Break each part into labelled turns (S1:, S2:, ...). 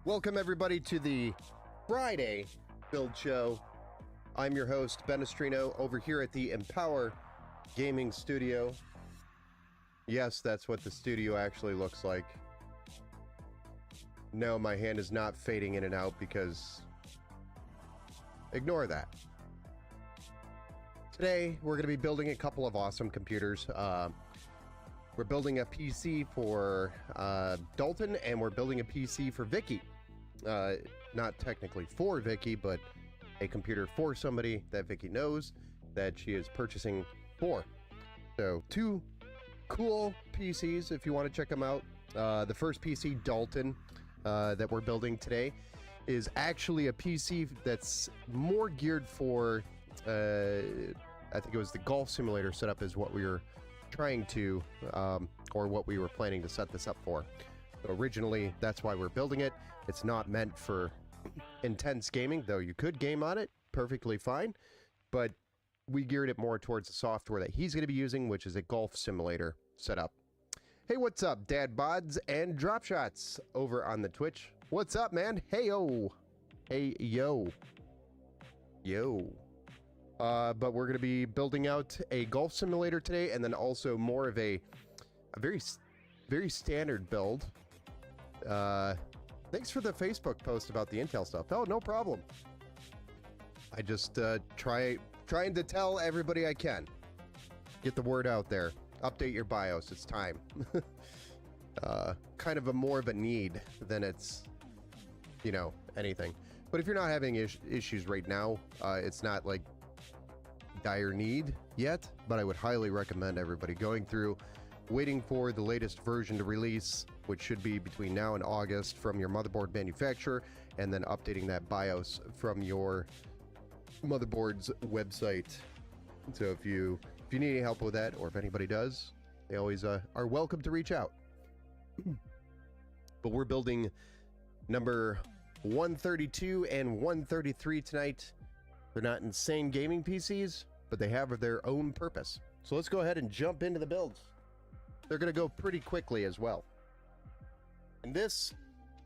S1: Welcome everybody to the Friday Build Show. I'm your host, Ben Estrino, over here at the Empower Gaming Studio. Yes, that's what the studio actually looks like. No, my hand is not fading in and out because... ignore that. Today, we're going to be building a couple of awesome computers. We're building a PC for Dalton, and we're building a PC for Vicky. Not technically for Vicky, but a computer for somebody that Vicky knows that she is purchasing for. So, two cool PCs if you want to check them out. The first PC, Dalton, that we're building today is actually a PC that's more geared for, I think it was the golf simulator setup is what we were trying to, or what we were planning to set this up for. So originally, that's why we're building it. It's not meant for intense gaming, though you could game on it perfectly fine, but we geared it more towards the software that he's going to be using, which is a golf simulator setup. Hey, what's up, Dad Bods and Drop Shots over on the Twitch? What's up, man? Hey, yo. Hey, yo. Yo. But we're going to be building out a golf simulator today, and then also more of a very standard build. Thanks for the Facebook post about the Intel stuff. Oh, no problem. I just trying to tell everybody I can. Get the word out there. Update your BIOS. It's time. Kind of more of a need than it's, you know, anything. But if you're not having issues right now, it's not like dire need yet, but I would highly recommend everybody going through, waiting for the latest version to release, which should be between now and August from your motherboard manufacturer, and then updating that BIOS from your motherboard's website. So if you need any help with that, or if anybody does, they always are welcome to reach out. But we're building number 132 and 133 tonight. They're not insane gaming PCs, but they have their own purpose. So let's go ahead and jump into the builds. They're going to go pretty quickly as well. And this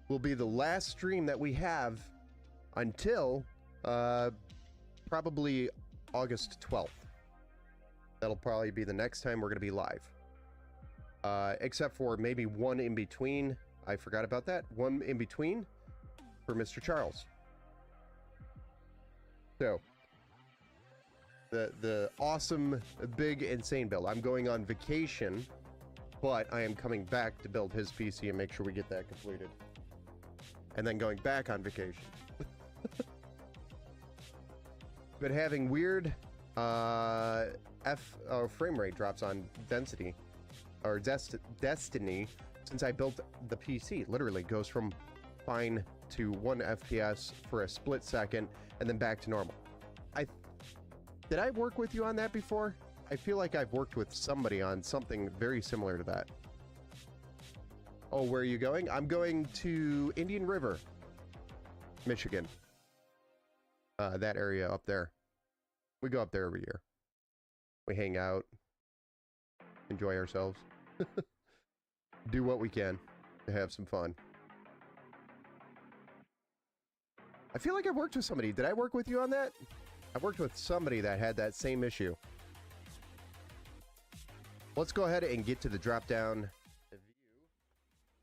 S1: will be the last stream that we have until probably August 12th. That'll probably be the next time we're going to be live. Except for maybe one in between. I forgot about that. One in between for Mr. Charles. So, the awesome, big, insane build. I'm going on vacation, but I am coming back to build his PC and make sure we get that completed. And then going back on vacation. But having weird frame rate drops on Density or Destiny since I built the PC. Literally goes from fine to 1 FPS for a split second and then back to normal. Did I work with you on that before? I feel like I've worked with somebody on something very similar to that. Oh, where are you going? I'm going to Indian River, Michigan. That area up there. We go up there every year. We hang out, enjoy ourselves, do what we can to have some fun. I feel like I worked with somebody. Did I work with you on that? I worked with somebody that had that same issue. Let's go ahead and get to the drop-down view,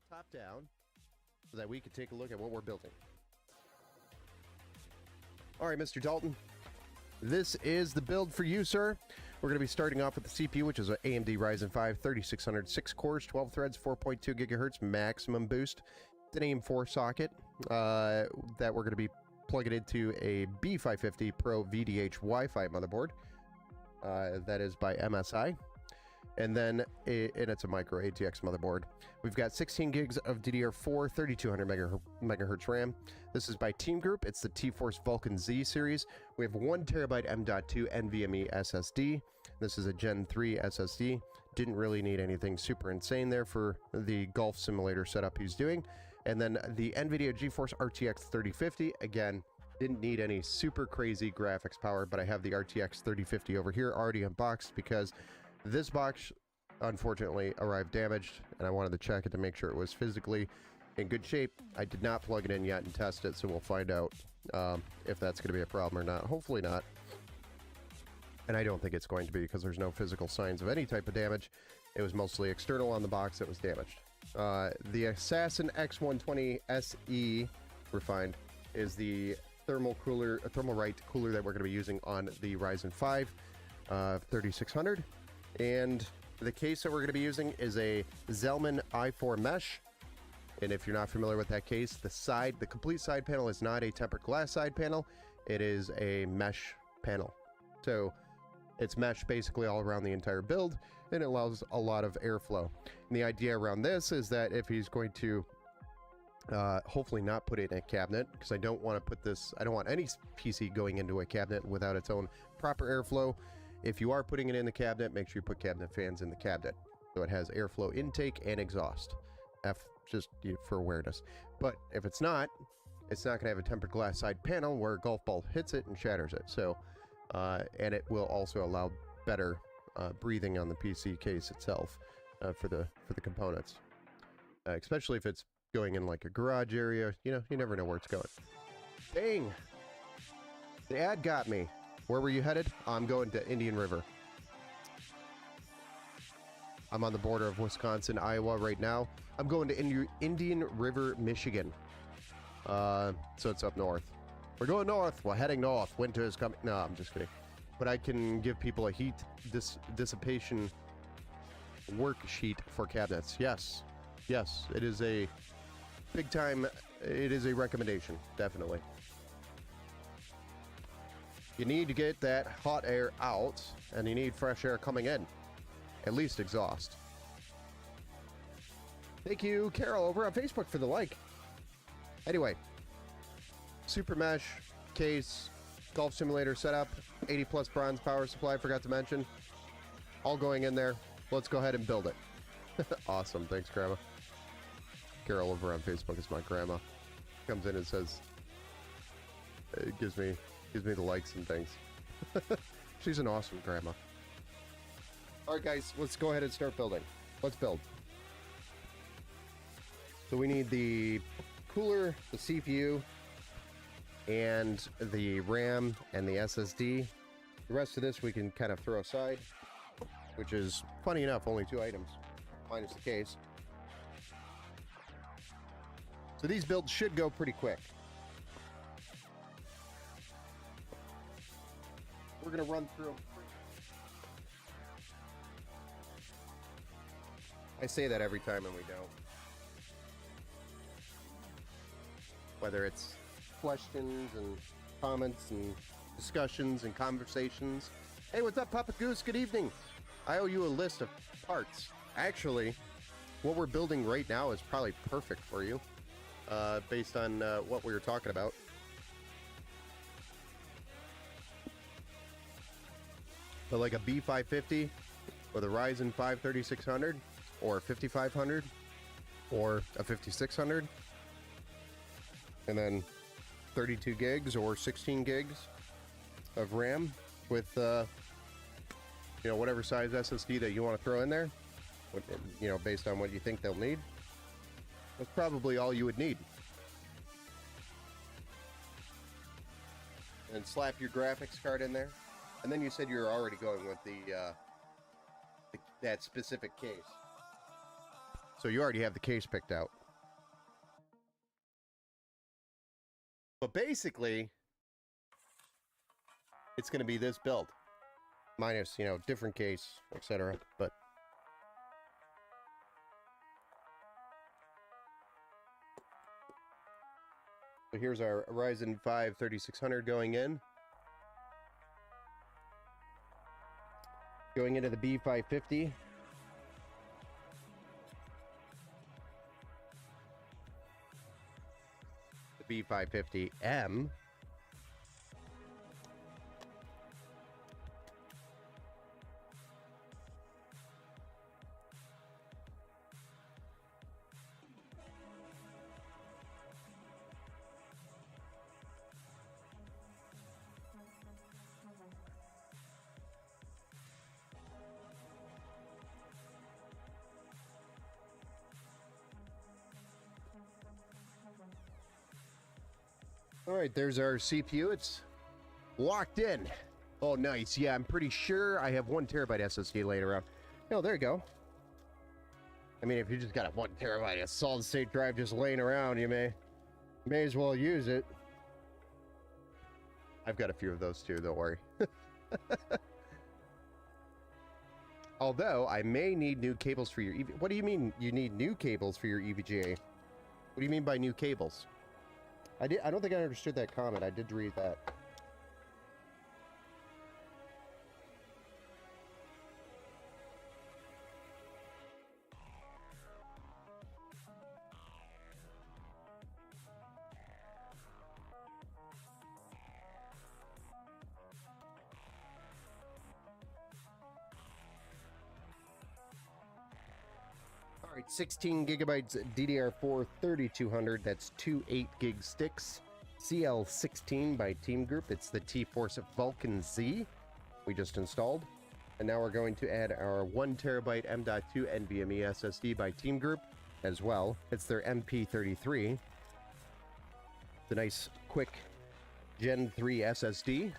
S1: top-down, so that we can take a look at what we're building. All right, Mr. Dalton. This is the build for you, sir. We're going to be starting off with the CPU, which is an AMD Ryzen 5 3600, 6 cores, 12 threads, 4.2 gigahertz maximum boost. It's an AM4 socket that we're going to be plugging into a B550 Pro VDH Wi-Fi motherboard. That is by MSI. And then, and it's a micro ATX motherboard. We've got 16 gigs of DDR4, 3200 megahertz RAM. This is by Team Group. It's the T-Force Vulcan Z series. We have 1 terabyte M.2 NVMe SSD. This is a Gen 3 SSD. Didn't really need anything super insane there for the golf simulator setup he's doing. And then the NVIDIA GeForce RTX 3050. Again, didn't need any super crazy graphics power, but I have the RTX 3050 over here already unboxed because this box, unfortunately, arrived damaged, and I wanted to check it to make sure it was physically in good shape. I did not plug it in yet and test it, so we'll find out if that's going to be a problem or not. Hopefully not. And I don't think it's going to be because there's no physical signs of any type of damage. It was mostly external on the box that was damaged. The Assassin X120 SE Refined is the thermal right cooler that we're going to be using on the Ryzen 5 3600. And the case that we're going to be using is a Zelman i4 mesh. And if you're not familiar with that case, the complete side panel is not a tempered glass side panel. It is a mesh panel. So it's mesh basically all around the entire build, and it allows a lot of airflow. And the idea around this is that if he's going to hopefully not put it in a cabinet, because I don't want to put this, I don't want any PC going into a cabinet without its own proper airflow. If you are putting it in the cabinet, make sure you put cabinet fans in the cabinet so it has airflow intake and exhaust. Just for awareness. But if it's not, it's not going to have a tempered glass side panel where a golf ball hits it and shatters it. So, and it will also allow better breathing on the PC case itself for the components, especially if it's going in like a garage area. You know, you never know where it's going. Dang, the ad got me. Where were you headed? I'm going to Indian River. I'm on the border of Wisconsin, Iowa right now. I'm going to Indian River, Michigan. So it's up north. We're going north. We're heading north. Winter is coming. No, I'm just kidding. But I can give people a heat dissipation worksheet for cabinets. Yes. Yes, it is a big time. It is a recommendation, definitely. You need to get that hot air out, and you need fresh air coming in. At least exhaust. Thank you, Carol, over on Facebook for the like. Anyway, Super Mesh case, golf simulator setup, 80 plus bronze power supply, forgot to mention. All going in there. Let's go ahead and build it. Awesome, thanks, Grandma. Carol over on Facebook is my grandma. Comes in and says, it gives me the likes and things. She's an awesome grandma. Alright guys, let's go ahead and start building. Let's build. So we need the cooler, the CPU, and the RAM and the SSD. The rest of this we can kind of throw aside, which is, funny enough, only 2 items, minus the case. So these builds should go pretty quick. We're going to run through them. I say that every time and we don't. Whether it's questions and comments and discussions and conversations. Hey, what's up, Papa Goose? Good evening. I owe you a list of parts. Actually, what we're building right now is probably perfect for you, based on what we were talking about. But like a B550 or the Ryzen 5 3600 or 5500 or a 5600, and then 32 gigs or 16 gigs of RAM with you know, whatever size SSD that you want to throw in there, you know, based on what you think they'll need. That's probably all you would need. And slap your graphics card in there. And then you said you were already going with that specific case. So you already have the case picked out. But basically, it's going to be this build. Minus, you know, different case, etc. But so here's our Ryzen 5 3600 going in. Going into the B550. The B550M. All right, there's our CPU. It's locked in. Oh, nice. Yeah, I'm pretty sure I have 1 terabyte SSD laying around. Oh, there you go. I mean, if you just got a 1 terabyte of solid state drive just laying around, you may as well use it. I've got a few of those too, don't worry. Although, I may need new cables for your What do you mean you need new cables for your EVGA? What do you mean by new cables? I don't think I understood that comment. I did read that. All right, 16 gigabytes DDR4 3200. That's two 8 gig sticks. CL16 by Team Group. It's the T-Force Vulcan Z we just installed. And now we're going to add our 1 terabyte M.2 NVMe SSD by Team Group as well. It's their MP33. It's a nice, quick Gen 3 SSD.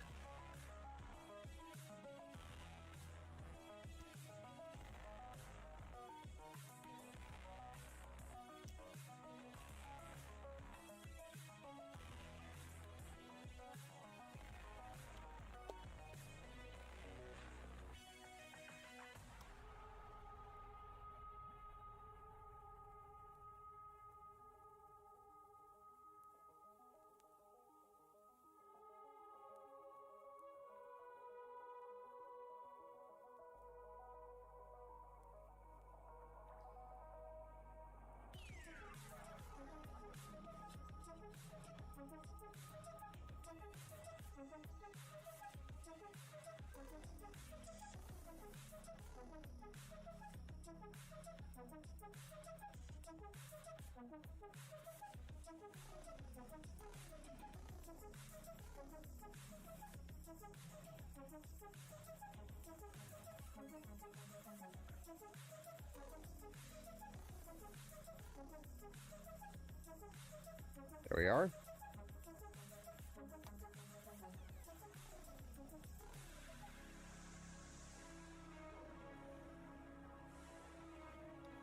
S1: There we are.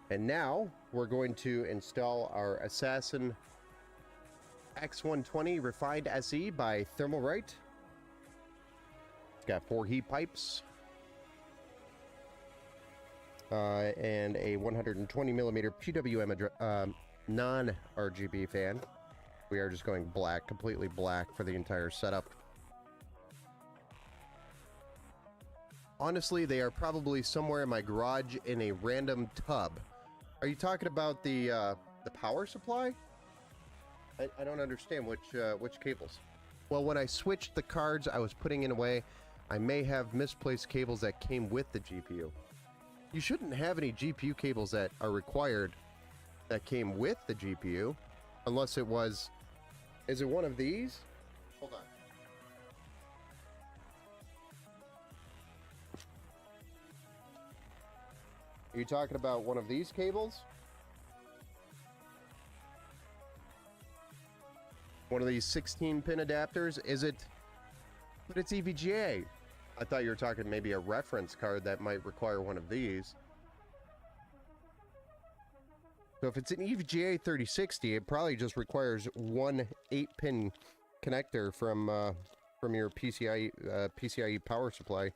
S1: And now we're going to install our Assassin X120 Refined SE by Thermalright. It's got 4 heat pipes and a 120 millimeter PWM non-RGB fan. We are just going black, completely black for the entire setup. Honestly, they are probably somewhere in my garage in a random tub. Are you talking about the power supply? I don't understand which cables. Well, when I switched the cards I was putting in away, I may have misplaced cables that came with the GPU. You shouldn't have any GPU cables that are required that came with the GPU, unless it was... Is it one of these? Hold on. Are you talking about one of these cables? One of these 16-pin adapters? Is it? But it's EVGA. I thought you were talking maybe a reference card that might require one of these. So if it's an EVGA 3060, it probably just requires one 8-pin connector from your PCIe power supply.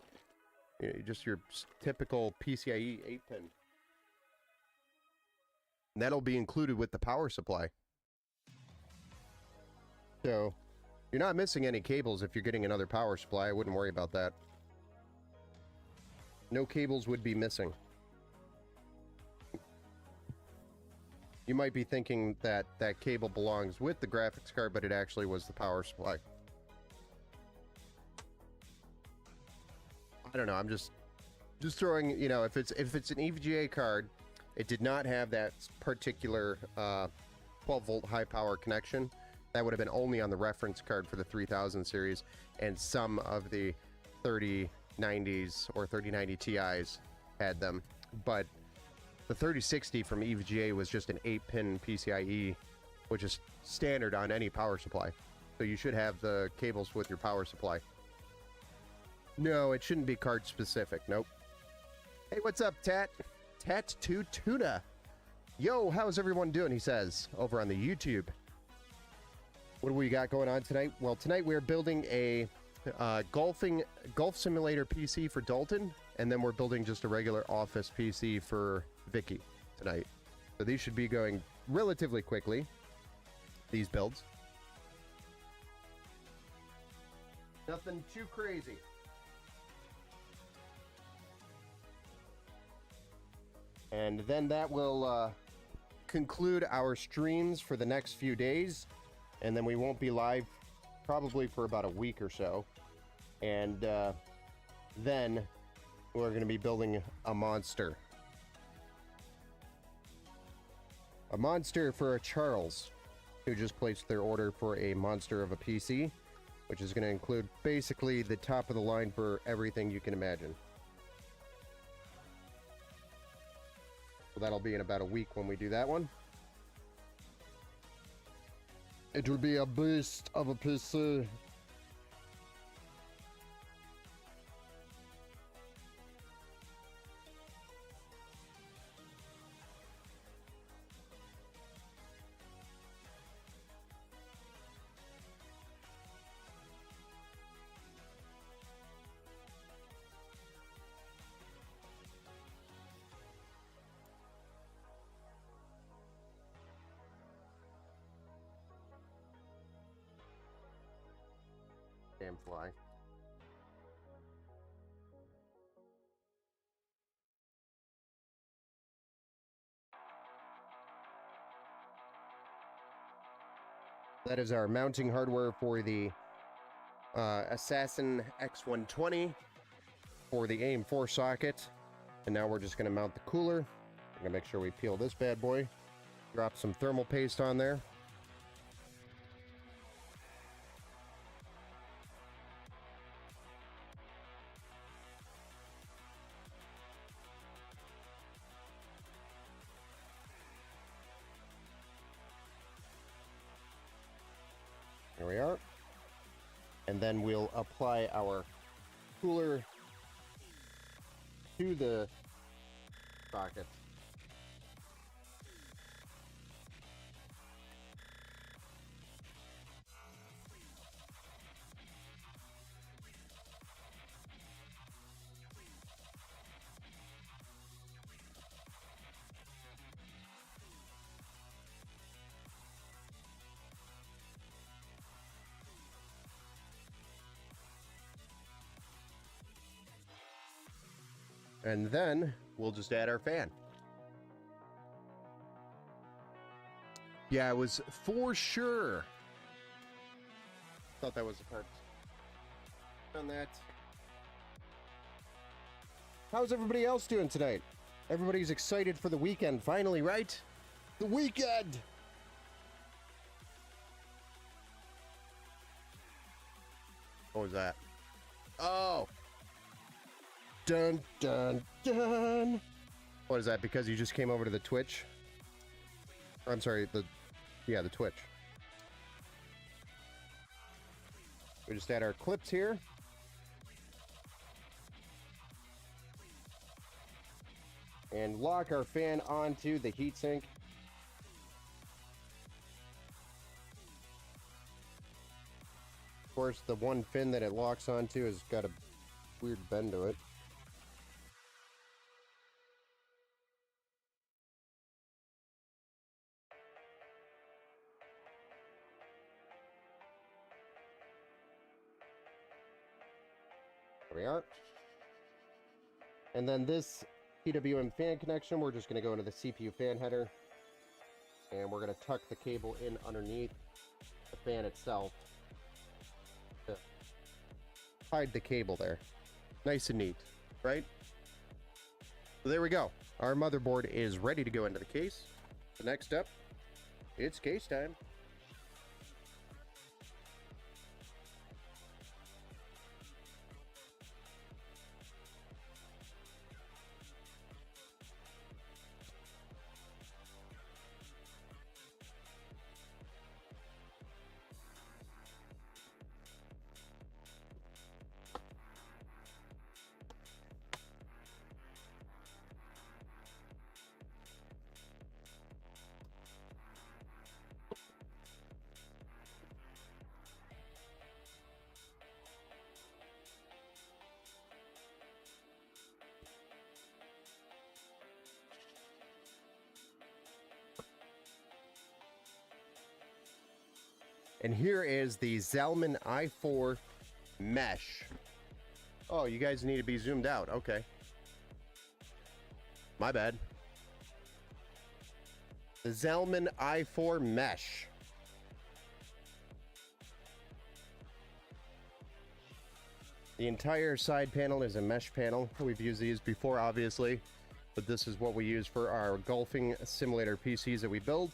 S1: Just your typical PCIe 8-pin. And that'll be included with the power supply. So you're not missing any cables if you're getting another power supply. I wouldn't worry about that. No cables would be missing. You might be thinking that that cable belongs with the graphics card, but it actually was the power supply. I don't know. I'm just throwing, you know, if it's an EVGA card, it did not have that particular 12-volt high power connection. That would have been only on the reference card for the 3000 series, and some of the 3090s or 3090 Ti's had them, but the 3060 from EVGA was just an 8-pin PCIe, which is standard on any power supply. So you should have the cables with your power supply. No, it shouldn't be card specific. Nope. Hey, what's up, Tat2 Tuna? Yo, how's everyone doing? He says over on the YouTube. What do we got going on tonight? Well, tonight we're building a golf simulator PC for Dalton, and then we're building just a regular office PC for Vicky tonight. So these should be going relatively quickly, these builds. Nothing too crazy. And then that will conclude our streams for the next few days, and then we won't be live probably for about a week or so. And then we're going to be building a monster. a monster for a Charles, who just placed their order for a monster of a PC, which is going to include basically the top of the line for everything you can imagine. So that'll be in about a week when we do that one. It will be a beast of a PC. Damn fly. That is our mounting hardware for the Assassin X120 for the AIM-4 socket. And now we're just going to mount the cooler. I'm going to make sure we peel this bad boy. Drop some thermal paste on there. There we are. And then we'll apply our cooler to the socket. And then we'll just add our fan. Yeah, it was for sure. Thought that was the part. On that. How's everybody else doing tonight? Everybody's excited for the weekend, finally, right? The weekend! What was that? Oh! Dun, dun, dun! What is that, because you just came over to the Twitch? Or, I'm sorry, the Twitch. We just add our clips here. And lock our fan onto the heatsink. Of course, the one fin that it locks onto has got a weird bend to it. There we are. And then this PWM fan connection, we're just going to go into the CPU fan header. And we're going to tuck the cable in underneath the fan itself to hide the cable there. Nice and neat, right? So there we go. Our motherboard is ready to go into the case. The next step, it's case time. And here is the Zalman i4 mesh. Oh, you guys need to be zoomed out. Okay. My bad. The Zalman i4 mesh. The entire side panel is a mesh panel. We've used these before, obviously. but this is what we use for our golfing simulator PCs that we build.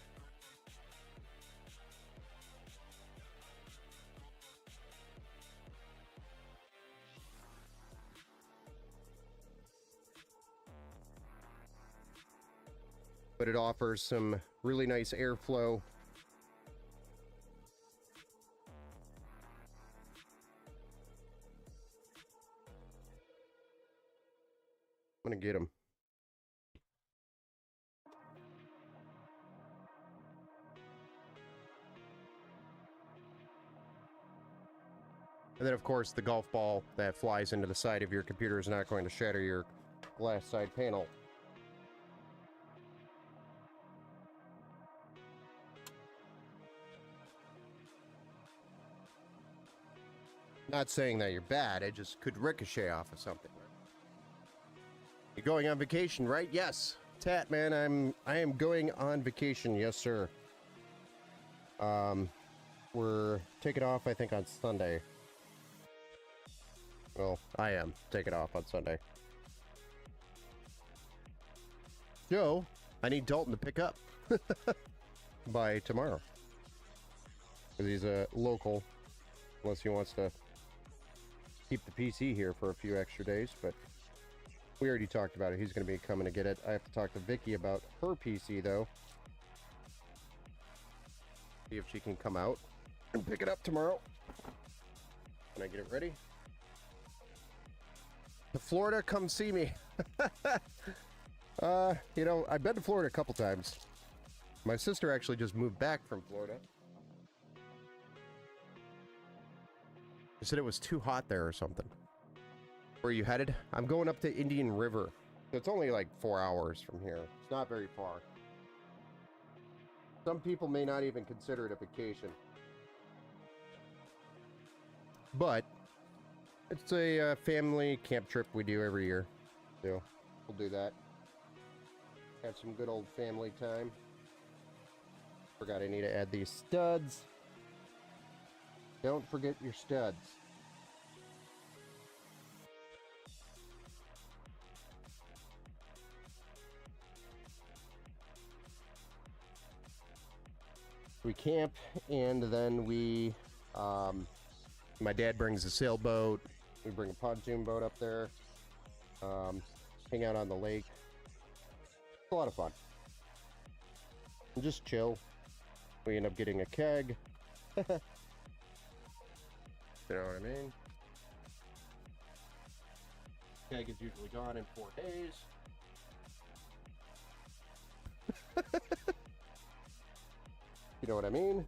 S1: But it offers some really nice airflow. I'm gonna get him. And then, of course, the golf ball that flies into the side of your computer is not going to shatter your glass side panel. Not saying that you're bad, it just could ricochet off of something. You're going on vacation, right? Yes. Tat, man, I am going on vacation, yes, sir. We're taking off, I think, on Sunday. Well, I am taking off on Sunday. Joe, I need Dalton to pick up by tomorrow. Because he's a local, unless he wants to keep the PC here for a few extra days, but we already talked about it. He's going to be coming to get it. I have to talk to Vicky about her PC, though. See if she can come out and pick it up tomorrow. Can I get it ready? To Florida, come see me. You know, I've been to Florida a couple times. My sister actually just moved back from Florida. She said it was too hot there or something. Where are you headed? I'm going up to Indian River. It's only like 4 hours from here. It's not very far. Some people may not even consider it a vacation. But it's a family camp trip we do every year. So we'll do that. Have some good old family time. Forgot I need to add these studs. Don't forget your studs. We camp, and then we, my dad brings a sailboat. We bring a pontoon boat up there. Hang out on the lake. It's a lot of fun. And just chill. We end up getting a keg. You know what I mean? Keg is usually gone in 4 days. You know what I mean?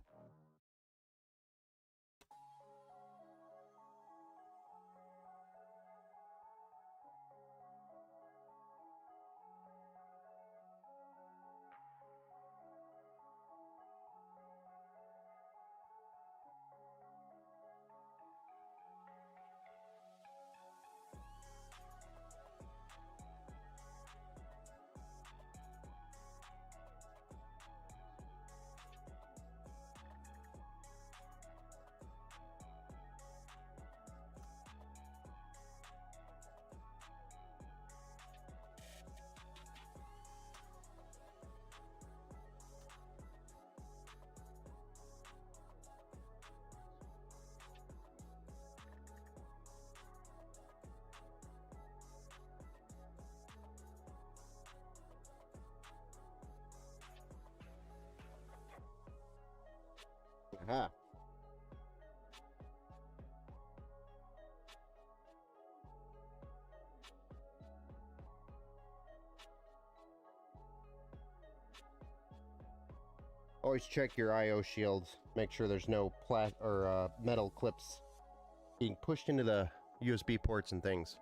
S1: Aha. Always check your I/O shields. Make sure there's no metal clips being pushed into the USB ports and things.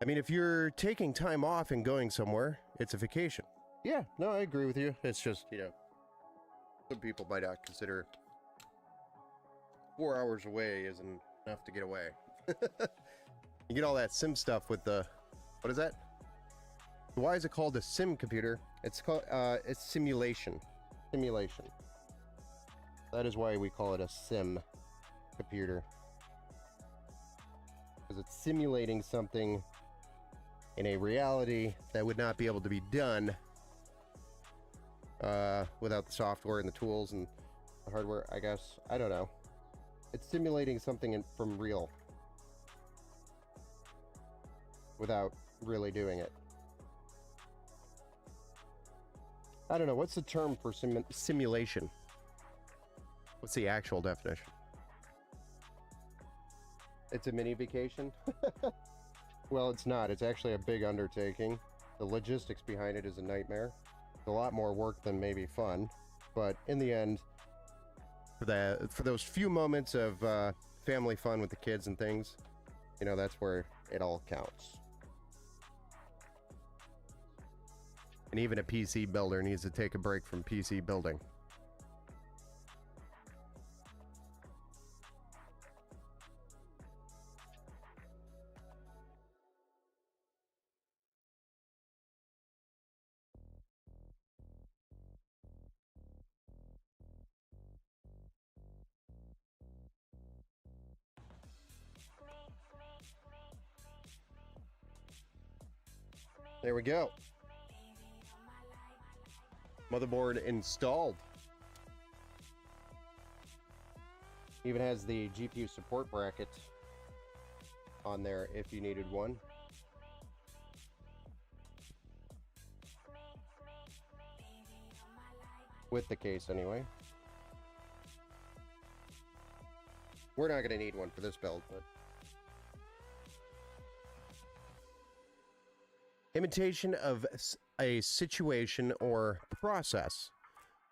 S1: I mean, if you're taking time off and going somewhere, it's a vacation. Yeah, no, I agree with you. It's just, you know, some people might not consider 4 hours away isn't enough to get away. You get all that sim stuff with the, what is that? Why is it called a sim computer? It's called, it's simulation. Simulation. That is why we call it a sim computer. Because it's simulating something in a reality that would not be able to be done without the software and the tools and the hardware, I guess. I don't know. It's simulating something from real without really doing it. I don't know. What's the term for simulation? What's the actual definition? It's a mini vacation? Well, it's not. It's actually a big undertaking. The logistics behind it is a nightmare. It's a lot more work than maybe fun. But in the end, for those few moments of family fun with the kids and things, you know, that's where it all counts. And even a PC builder needs to take a break from PC building. There we go. Motherboard installed. Even has the GPU support bracket on there if you needed one. With the case anyway. We're not going to need one for this build, but imitation of a situation or process.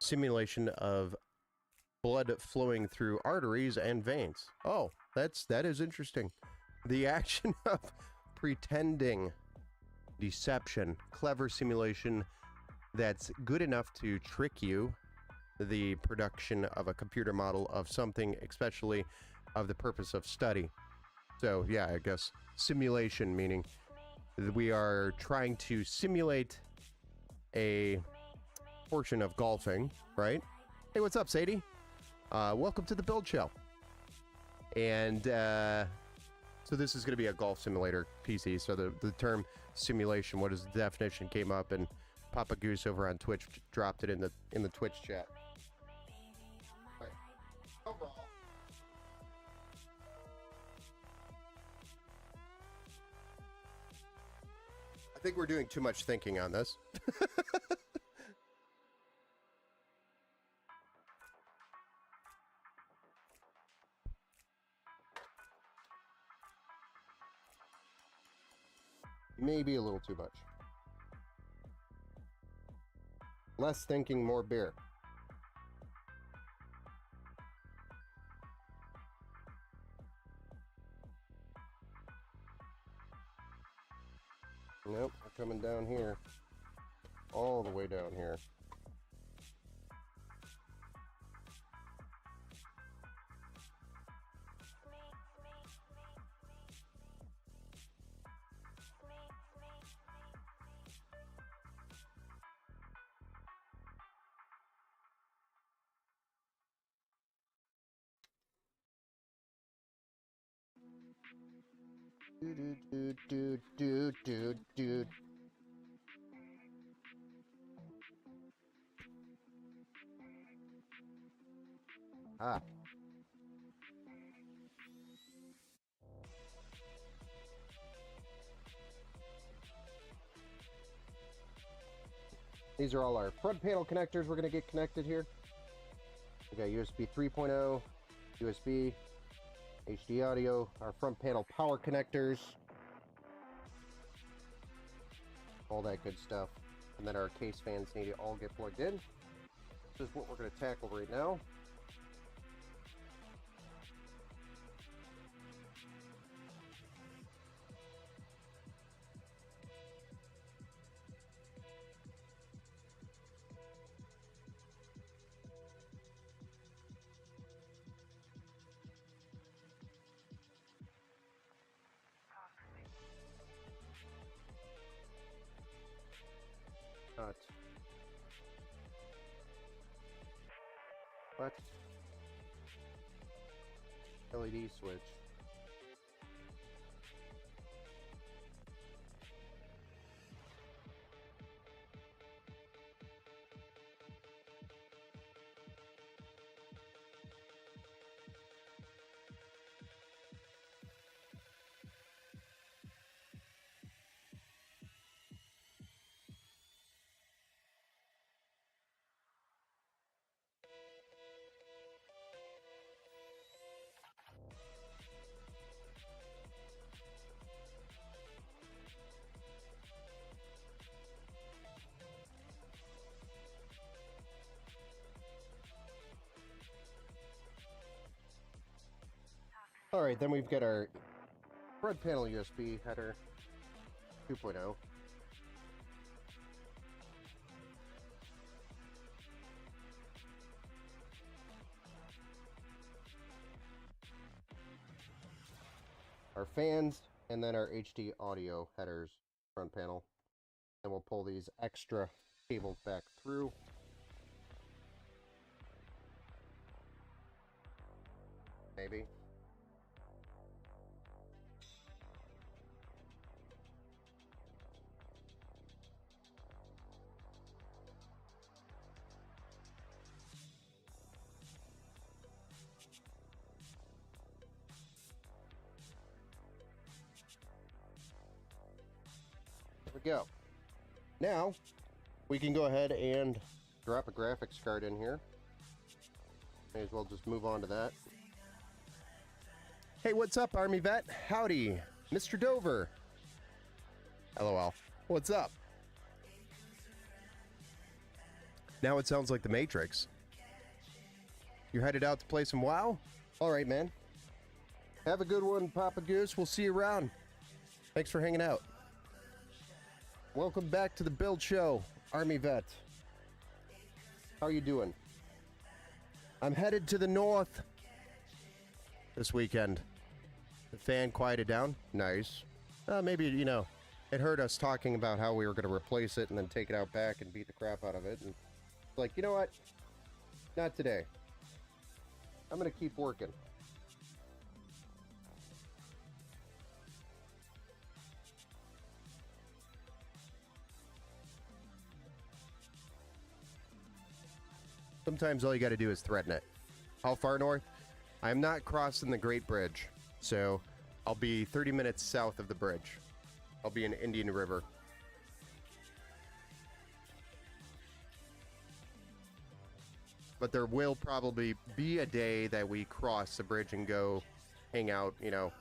S1: Simulation of blood flowing through arteries and veins. Oh, that is interesting. The action of pretending, deception, clever simulation that's good enough to trick you. The production of a computer model of something, especially of the purpose of study. So yeah, I guess simulation meaning we are trying to simulate a portion of golfing, right? Hey, what's up, Sadie? Welcome to the build show. And so this is going to be a golf simulator PC. So the term simulation, what is the definition, came up, and Papa Goose over on Twitch dropped it in the Twitch chat. Right. Overall. I think we're doing too much thinking on this. Maybe a little too much. Less thinking, more beer. Nope, we're coming down here. All the way down here. Do. Ah. These are all our front panel connectors we're going to get connected here. We got USB 3.0, USB, HD audio, our front panel power connectors, all that good stuff. And then our case fans need to all get plugged in. This is what we're going to tackle right now. What? LED switch. All right, then we've got our front panel USB header 2.0. Our fans, and then our HD audio headers front panel. And we'll pull these extra cables back through. Maybe. There we go. Now, we can go ahead and drop a graphics card in here. May as well just move on to that. Hey, what's up, Army Vet? Howdy, Mr. Dover. LOL. What's up? Now it sounds like the Matrix. You're headed out to play some WoW? All right, man. Have a good one, Papa Goose. We'll see you around. Thanks for hanging out. Welcome back to the Build Show, Army Vet. How are you doing? I'm headed to the north this weekend. The fan quieted down. Nice. Maybe, you know, it heard us talking about how we were going to replace it and then take it out back and beat the crap out of it. And like, you know what? Not today. I'm going to keep working. Sometimes all you got to do is threaten it. How far north? I'm not crossing the Great Bridge, so I'll be 30 minutes south of the bridge. I'll be in Indian River. But there will probably be a day that we cross the bridge and go hang out, you know,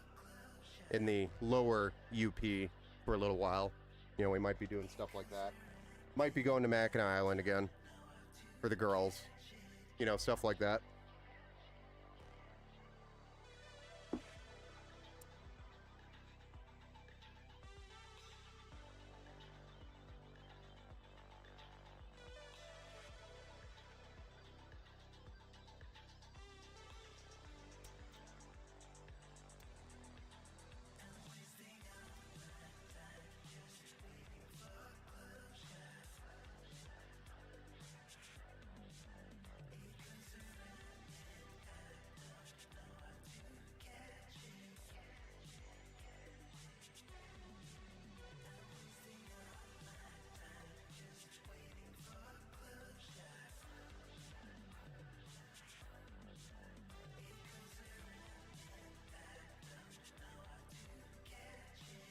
S1: in the lower UP for a little while. You know, we might be doing stuff like that. Might be going to Mackinac Island again for the girls. You know, stuff like that.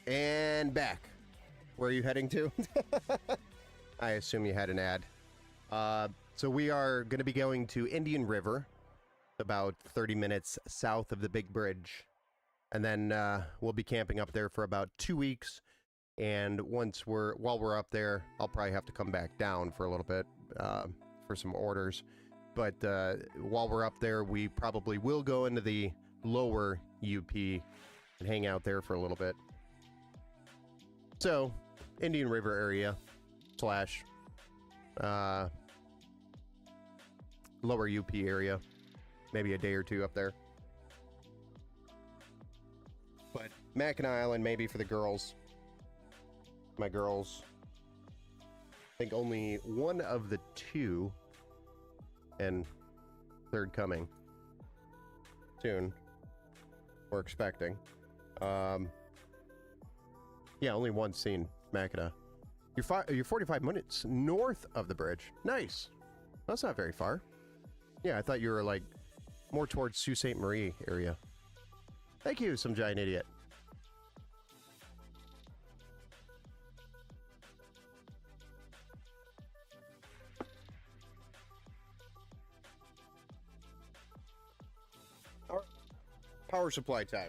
S1: And back. Where are you heading to? I assume you had an ad. So we are going to be going to Indian River, about 30 minutes south of the Big Bridge. And then we'll be camping up there for about 2 weeks. And while we're up there, I'll probably have to come back down for a little bit for some orders. But while we're up there, we probably will go into the lower UP and hang out there for a little bit. So, Indian River area / lower UP area. Maybe a day or two up there. But Mackinac Island maybe for the girls. My girls. I think only one of the two and third coming soon. We're expecting. Yeah, only one seen Mackinac. You're 45 minutes north of the bridge. Nice. That's not very far. Yeah, I thought you were like more towards Sault Ste. Marie area. Thank you, some giant idiot. All right. Power supply time.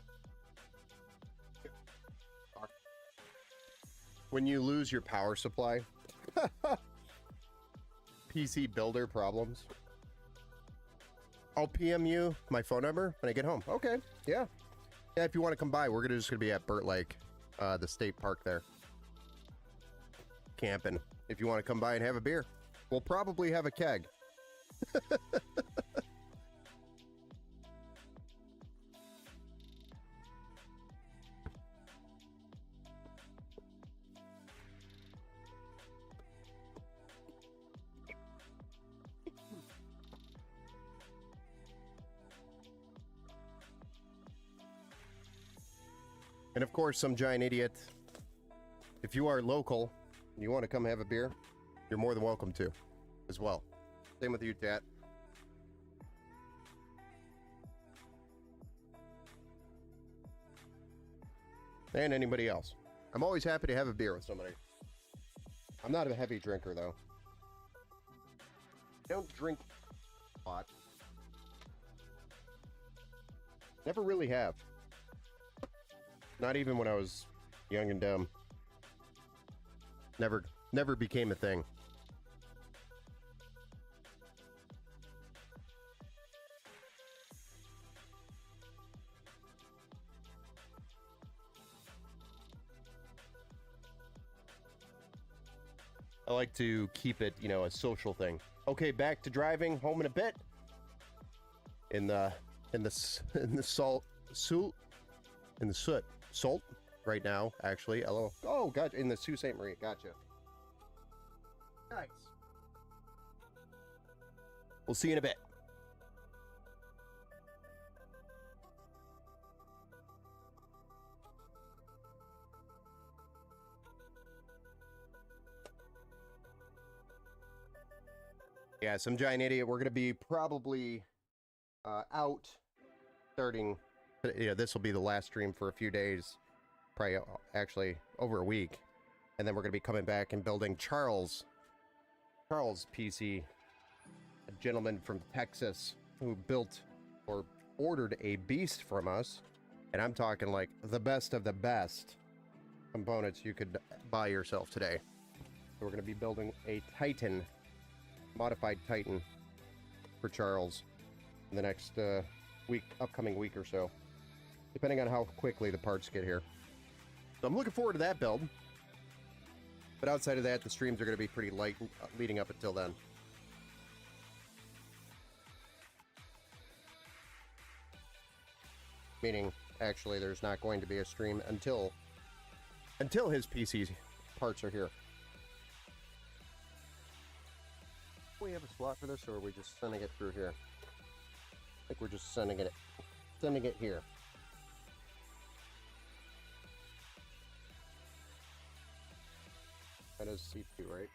S1: When you lose your power supply, PC builder problems. I'll PM you my phone number when I get home. Okay, yeah. Yeah, if you want to come by, we're just gonna be at Burt Lake, the state park there, camping. If you want to come by and have a beer, we'll probably have a keg. And of course, some giant idiot, if you are local and you want to come have a beer, you're more than welcome to as well. Same with you, chat. And anybody else. I'm always happy to have a beer with somebody. I'm not a heavy drinker, though. I don't drink a lot. Never really have. Not even when I was young and dumb. Never became a thing. I like to keep it, you know, a social thing. Okay, back to driving home in a bit. In the salt right now, actually. Hello. Oh, gotcha. In the Sault Ste. Marie. Gotcha. Nice. We'll see you in a bit. Yeah, some giant idiot. We're going to be probably out starting. You know, this will be the last stream for a few days. Probably actually over a week. And then we're going to be coming back and building Charles PC, a gentleman from Texas who built or ordered a beast from us. And I'm talking like the best of the best components you could buy yourself today. So we're going to be building a Titan, modified Titan for Charles in the next upcoming week or so, depending on how quickly the parts get here. So I'm looking forward to that build. But outside of that, the streams are going to be pretty light leading up until then. Meaning, actually, there's not going to be a stream until his PC parts are here. Do we have a slot for this, or are we just sending it through here? I think we're just sending it here. That is CPU, right?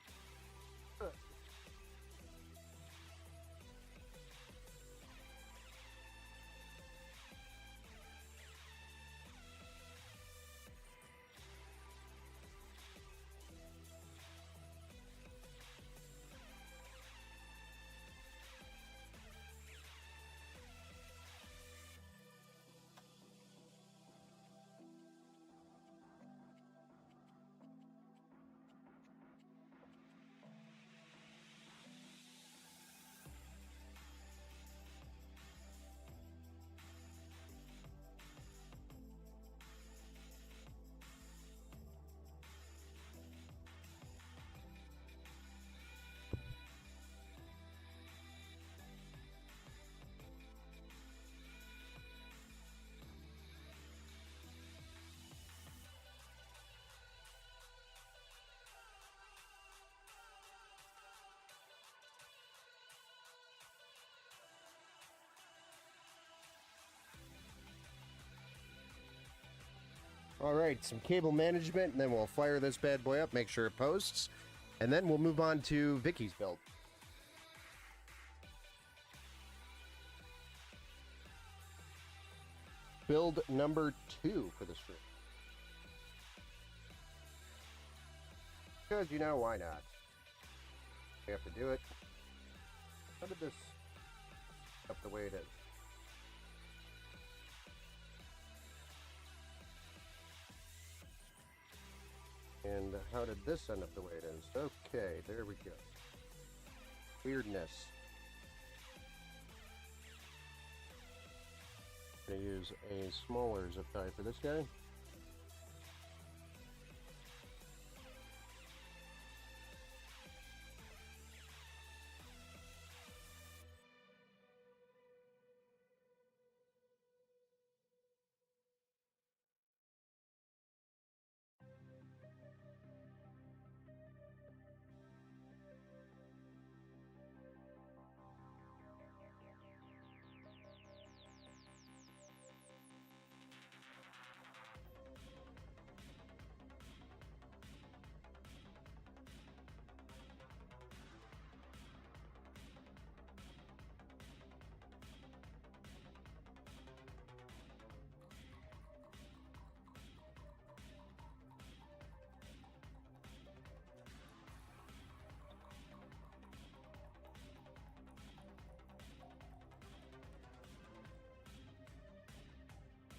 S1: All right, some cable management, and then we'll fire this bad boy up, make sure it posts, and then we'll move on to Vicky's build. Build number 2 for the stream. Because, you know, why not? We have to do it. How did this up the way it is? And how did this end up the way it is? Okay, there we go. Weirdness. Gonna use a smaller zip tie for this guy.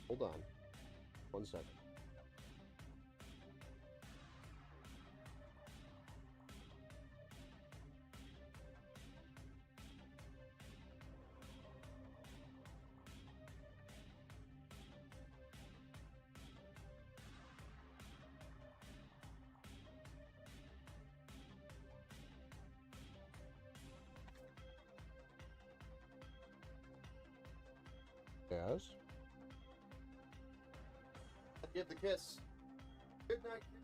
S1: Hold on. 1 second. Yes. Give the kiss. Good night, kiss.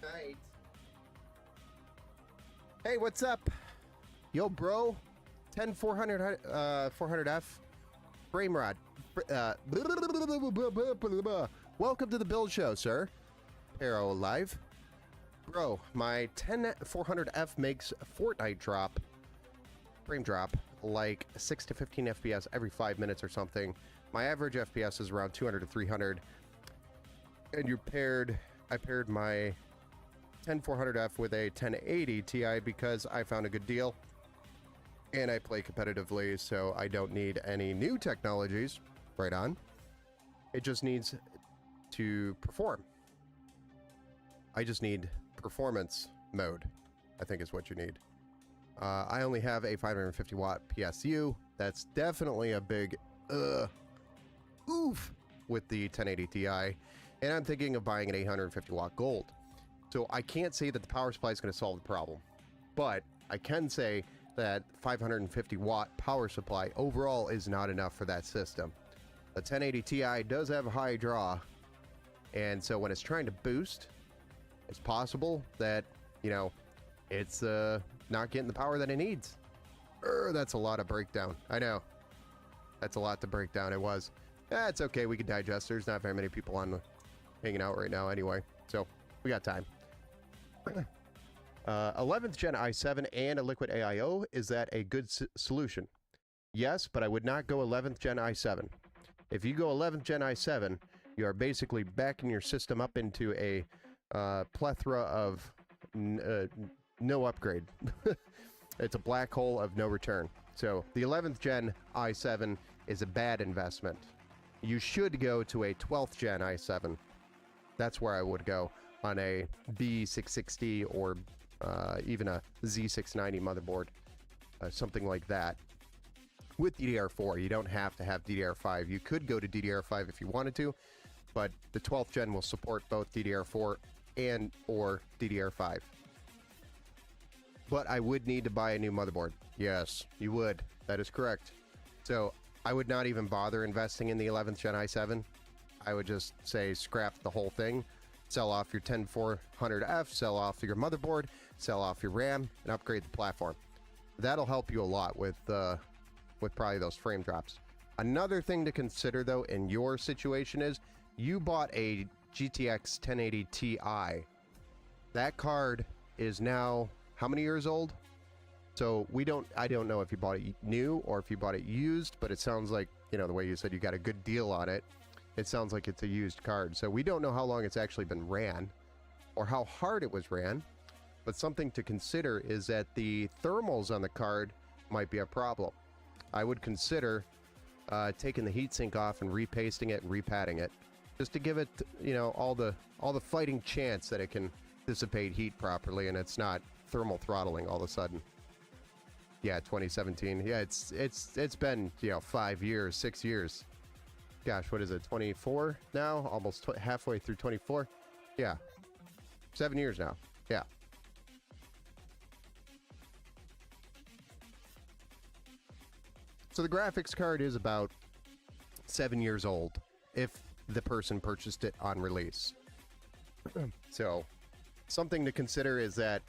S1: Night. Hey, what's up? Yo, bro. 400F. Frame rod. Welcome to the build show, sir. Arrow Live. Bro, my 10400F makes Fortnite drop, frame drop, like 6 to 15 FPS every 5 minutes or something. My average FPS is around 200 to 300. And I paired my 10400F with a 1080 Ti because I found a good deal. And I play competitively, so I don't need any new technologies. Right on. It just needs to perform. I just need performance mode, I think is what you need. I only have a 550 watt PSU. That's definitely a big oof with the 1080 Ti. And I'm thinking of buying an 850 watt gold. So I can't say that the power supply is going to solve the problem. But I can say that 550 watt power supply overall is not enough for that system. The 1080 Ti does have a high draw, and so when it's trying to boost, it's possible that, you know, it's not getting the power that it needs. That's a lot of breakdown. I know. That's a lot to break down. It was. It's okay. We can digest. There's not very many people on hanging out right now anyway, so we got time. 11th gen i7 and a liquid AIO, is that a good solution? Yes, but I would not go 11th gen i7. If you go 11th gen i7, you are basically backing your system up into a plethora of no upgrade. It's a black hole of no return. So the 11th gen i7 is a bad investment. You should go to a 12th gen i7. That's where I would go on a B660 or even a Z690 motherboard, something like that. With DDR4, you don't have to have DDR5. You could go to DDR5 if you wanted to, but the 12th gen will support both DDR4 and or DDR5. But I would need to buy a new motherboard. Yes, you would. That is correct. So I would not even bother investing in the 11th gen i7. I would just say scrap the whole thing, sell off your 10400F, sell off your motherboard, sell off your RAM, and upgrade the platform. That'll help you a lot with probably those frame drops. Another thing to consider though in your situation is you bought a GTX 1080 Ti. That card is now how many years old? So I don't know if you bought it new or if you bought it used, but it sounds like, you know, the way you said you got a good deal on it, it sounds like it's a used card. So we don't know how long it's actually been ran or how hard it was ran, but something to consider is that the thermals on the card might be a problem. I would consider taking the heatsink off and repasting it and repatting it, just to give it, you know, all the fighting chance that it can dissipate heat properly and it's not thermal throttling all of a sudden. Yeah, 2017. Yeah, it's been, you know, 5 years, 6 years. Gosh, what is it? 24 now? Almost halfway through 24. Yeah, 7 years now. Yeah. So the graphics card is about 7 years old if the person purchased it on release. So something to consider is that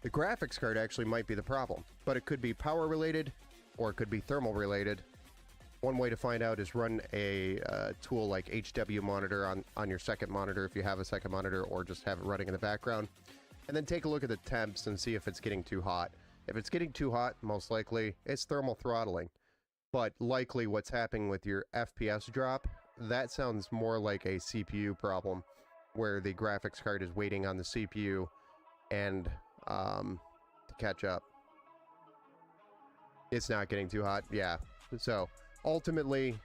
S1: the graphics card actually might be the problem, but it could be power related or it could be thermal related. One way to find out is run a tool like HW Monitor on your second monitor if you have a second monitor, or just have it running in the background. And then take a look at the temps and see if it's getting too hot. If it's getting too hot, most likely it's thermal throttling. But likely what's happening with your FPS drop, that sounds more like a CPU problem, where the graphics card is waiting on the CPU and to catch up. It's not getting too hot. Yeah. So ultimately,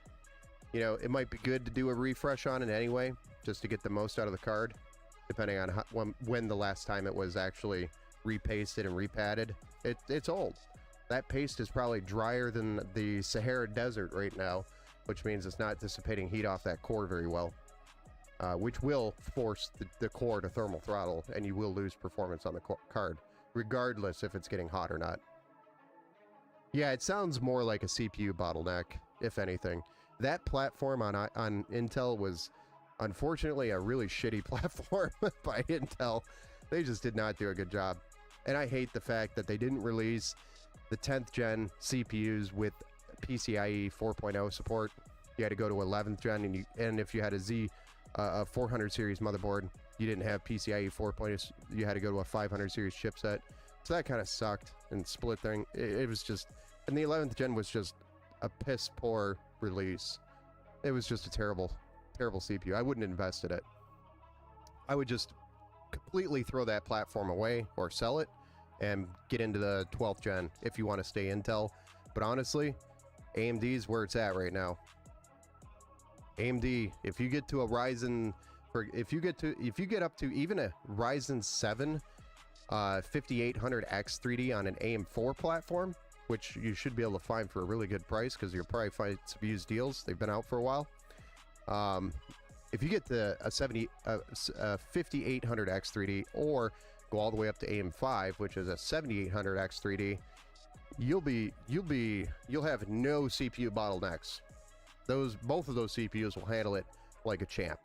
S1: you know, it might be good to do a refresh on it anyway, just to get the most out of the card, depending on when the last time it was actually repasted and repatted. It's old. That paste is probably drier than the Sahara Desert right now, which means it's not dissipating heat off that core very well, which will force the core to thermal throttle, and you will lose performance on the card, regardless if it's getting hot or not. Yeah, it sounds more like a CPU bottleneck, if anything. That platform on Intel was unfortunately a really shitty platform by Intel. They just did not do a good job. And I hate the fact that they didn't release the 10th gen CPUs with PCIe 4.0 support. You had to go to 11th gen, and if you had a 400 series motherboard, you didn't have PCIe 4.0. You had to go to a 500 series chipset. So that kind of sucked and split thing. It was just, and the 11th gen was just a piss poor release. It was just a terrible CPU. I wouldn't invest in it. I would just completely throw that platform away or sell it and get into the 12th gen if you want to stay Intel. But honestly, AMD is where it's at right now. AMD, if you get to a Ryzen, if you get up to even a Ryzen 7 5800X 3D on an AM4 platform, which you should be able to find for a really good price because you'll probably find some used deals. They've been out for a while. If you get to a 5800X 3D, or go all the way up to AM5, which is a 7800X 3D, you'll have no CPU bottlenecks. Both of those CPUs will handle it like a champ.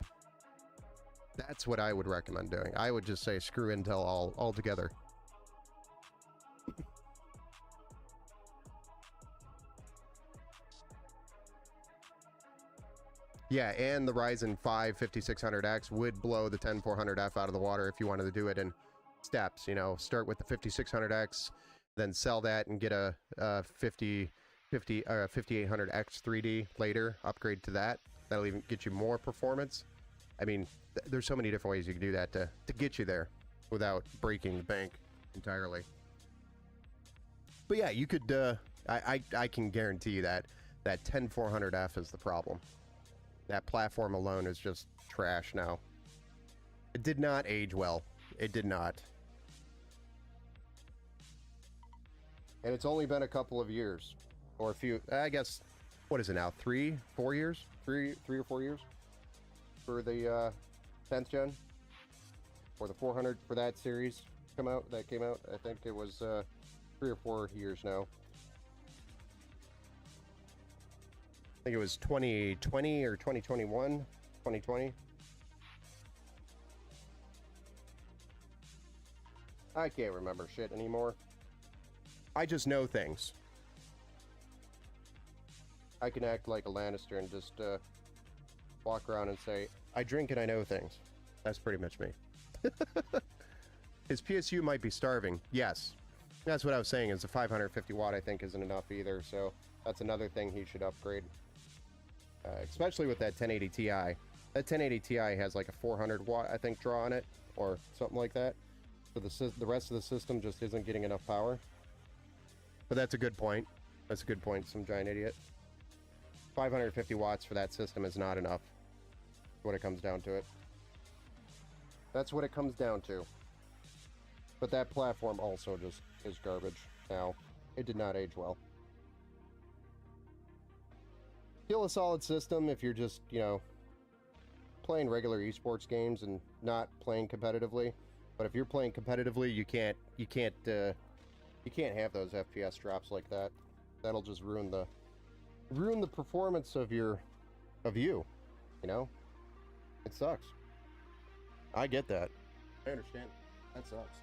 S1: That's what I would recommend doing. I would just say screw Intel altogether. Yeah, and the Ryzen 5 5600X would blow the 10400F out of the water if you wanted to do it in steps. You know, start with the 5600X, then sell that and get a 5800X 3D later, upgrade to that. That'll even get you more performance. I mean, there's so many different ways you can do that to get you there without breaking the bank entirely. But yeah, you could, I can guarantee you that 10400F is the problem. That platform alone is just trash now. It did not age well. It did not. And it's only been a couple of years. Or a few, I guess, what is it now? 3, 4 years? 3 or 4 years? For the 10th gen? Or the 400 for that series that came out. I think it was 3 or 4 years now. I think it was 2020 or 2021. 2020. I can't remember shit anymore. I just know things. I can act like a Lannister and just walk around and say, I drink and I know things. That's pretty much me. His PSU might be starving. Yes. That's what I was saying, is the 550 watt I think isn't enough either, so that's another thing he should upgrade. Especially with that 1080 Ti. That 1080 Ti has like a 400 watt, I think, draw on it, or something like that. So the rest of the system just isn't getting enough power. But that's a good point. That's a good point, some giant idiot. 550 watts for that system is not enough. What it comes down to it. That's what it comes down to. But that platform also just is garbage. Now, it did not age well. Still a solid system if you're just, you know, playing regular esports games and not playing competitively. But if you're playing competitively, you can't have those FPS drops like that. That'll just ruin the performance of you, you know? It sucks. I get that. I understand. That sucks.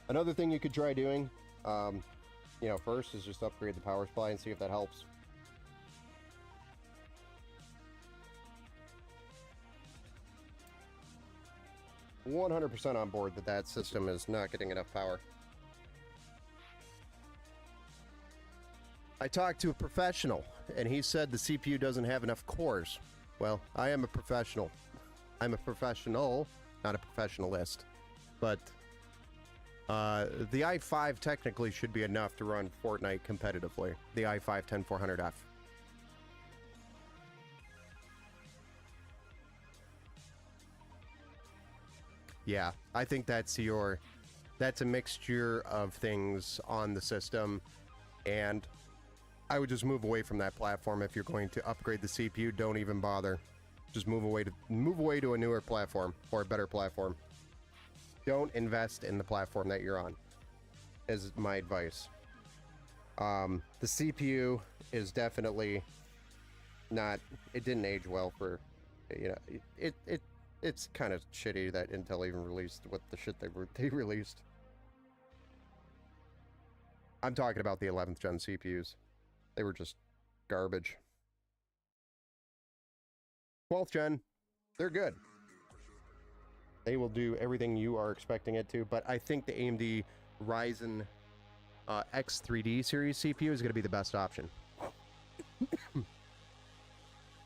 S1: Another thing you could try doing, you know, first is just upgrade the power supply and see if that helps. I'm 100% on board that that system is not getting enough power. I talked to a professional, and he said the CPU doesn't have enough cores. Well, I am a professional. I'm a professional, not a professionalist. But the i5 technically should be enough to run Fortnite competitively. The i5-10400F. Yeah, I think that's a mixture of things on the system, and I would just move away from that platform. If you're going to upgrade the CPU, don't even bother. Just move away to a newer platform or a better platform. Don't invest in the platform that you're on, is my advice. The CPU is definitely not, it didn't age well for, you know, it's kind of shitty that Intel even released what the shit they released. I'm talking about the 11th gen CPUs. They were just garbage. 12th gen, they're good. They will do everything you are expecting it to, but I think the AMD Ryzen X3D series CPU is going to be the best option.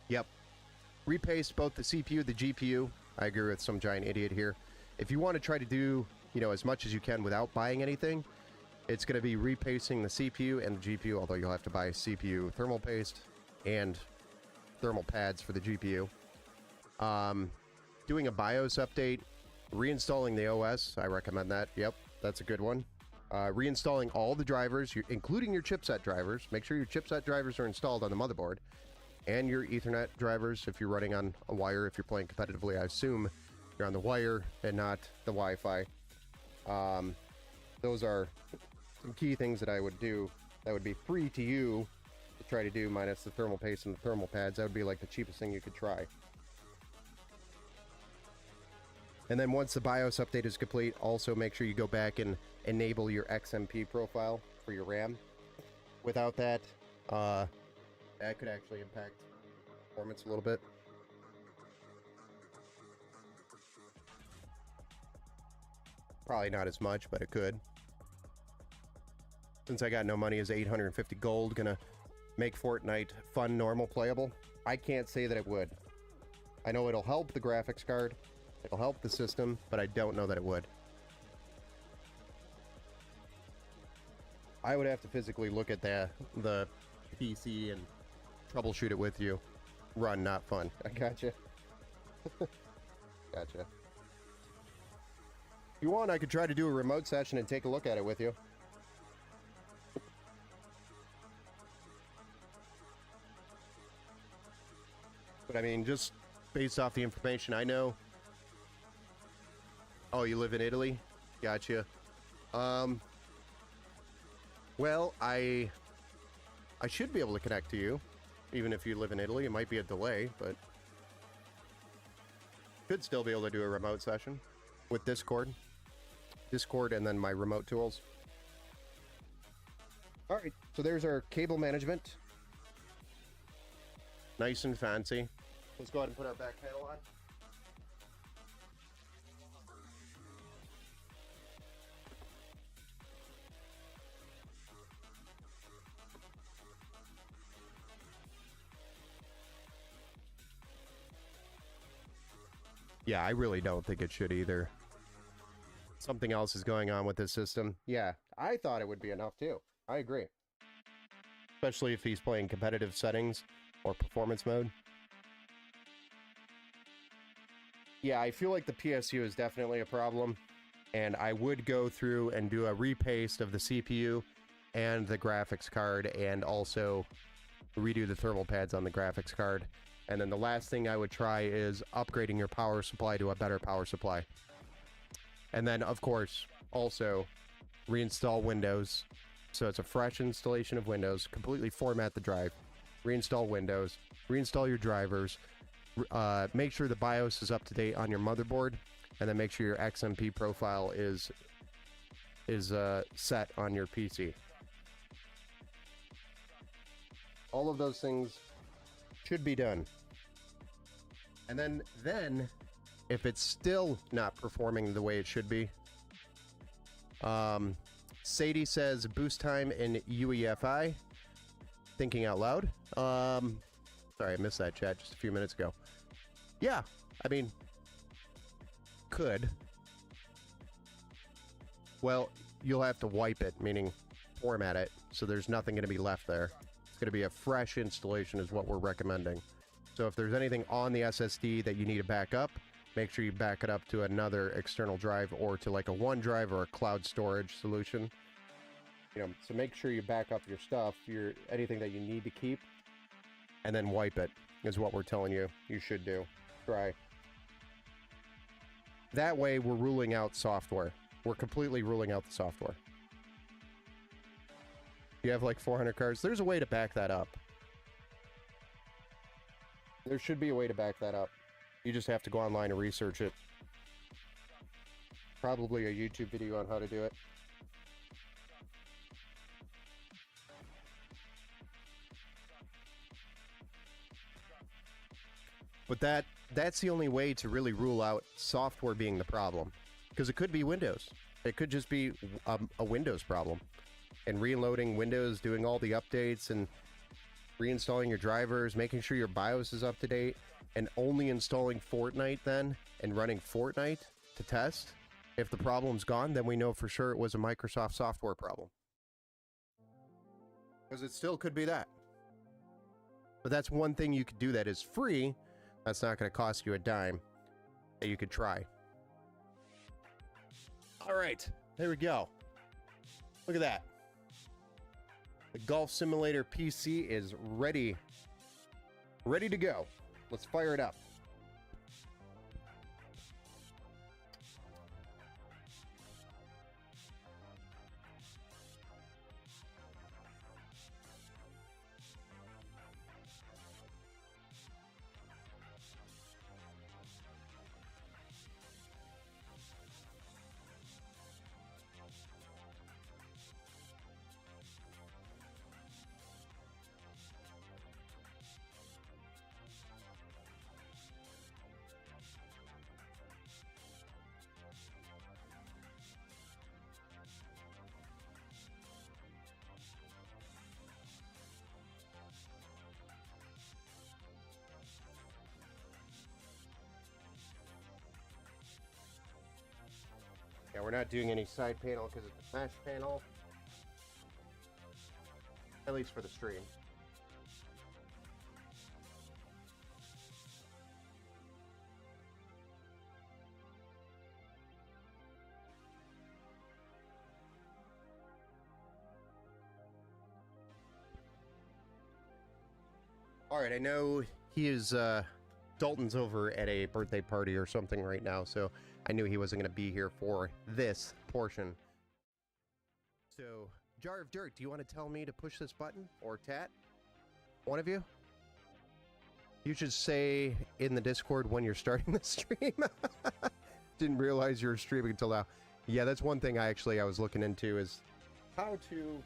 S1: Yep. Repaste both the CPU, the GPU. I agree with some giant idiot here. If you want to try to do, you know, as much as you can without buying anything, it's going to be repasting the CPU and the GPU, although you'll have to buy CPU thermal paste and thermal pads for the GPU. Doing a BIOS update, reinstalling the OS, I recommend that. Yep, that's a good one. Reinstalling all the drivers, including your chipset drivers. Make sure your chipset drivers are installed on the motherboard. And your Ethernet drivers, if you're running on a wire, if you're playing competitively, I assume you're on the wire and not the Wi-Fi. Those are some key things that I would do that would be free to you to try to do, minus the thermal paste and the thermal pads. That would be like the cheapest thing you could try. And then once the BIOS update is complete, also make sure you go back and enable your XMP profile for your RAM. Without that, that could actually impact performance a little bit. Probably not as much, but it could. Since I got no money, is 850 gold gonna make Fortnite fun, normal, playable? I can't say that it would. I know it'll help the graphics card, it'll help the system, but I don't know that it would. I would have to physically look at the PC and troubleshoot it with you. Run, not fun. I gotcha. Gotcha. If you want, I could try to do a remote session and take a look at it with you. But I mean, just based off the information I know. Oh, you live in Italy? Gotcha. Well, I should be able to connect to you, even if you live in Italy. It might be a delay, but should still be able to do a remote session with Discord. Discord and then my remote tools. All right, so there's our cable management. Nice and fancy. Let's go ahead and put our back panel on. Yeah, I really don't think it should either. Something else is going on with this system. Yeah, I thought it would be enough too. I agree. especially if he's playing competitive settings or performance mode. Yeah, I feel like the PSU is definitely a problem, and I would go through and do a repaste of the CPU and the graphics card, and also redo the thermal pads on the graphics card. And then the last thing I would try is upgrading your power supply to a better power supply. And then, of course, also reinstall Windows. So it's a fresh installation of Windows, completely format the drive, reinstall Windows, reinstall your drivers, make sure the BIOS is up to date on your motherboard, and then make sure your XMP profile is set on your PC. All of those things should be done. And then if it's still not performing the way it should be, Sadie says boost time in UEFI. Thinking out loud. Sorry, I missed that chat just a few minutes ago. Yeah, I mean, could. Well, you'll have to wipe it, meaning format it, so there's nothing going to be left there. It's going to be a fresh installation is what we're recommending. So if there's anything on the SSD that you need to back up, make sure you back it up to another external drive or to like a OneDrive or a cloud storage solution. You know, so make sure you back up your stuff, anything that you need to keep, and then wipe it is what we're telling you should do. Try. That way we're ruling out software. We're completely ruling out the software. You have like 400 cards. There's a way to back that up. There should be a way to back that up. You just have to go online and research it. Probably a YouTube video on how to do it. But that's the only way to really rule out software being the problem. Because it could be Windows. It could just be a Windows problem. And reloading Windows, doing all the updates, and reinstalling your drivers, making sure your BIOS is up to date, and only installing Fortnite then, and running Fortnite to test. If the problem's gone, then we know for sure it was a Microsoft software problem. Because it still could be that. But that's one thing you could do that is free. That's not going to cost you a dime that you could try. All right, there we go. Look at that. The Golf Simulator PC is ready to go. Let's fire it up. Yeah, we're not doing any side panel because it's a mesh panel. At least for the stream. Alright, I know he is, Dalton's over at a birthday party or something right now, so I knew he wasn't going to be here for this portion. So, Jar of Dirt, do you want to tell me to push this button? Or Tat? One of you? You should say in the Discord when you're starting the stream. Didn't realize you were streaming until now. Yeah, that's one thing I was looking into is how to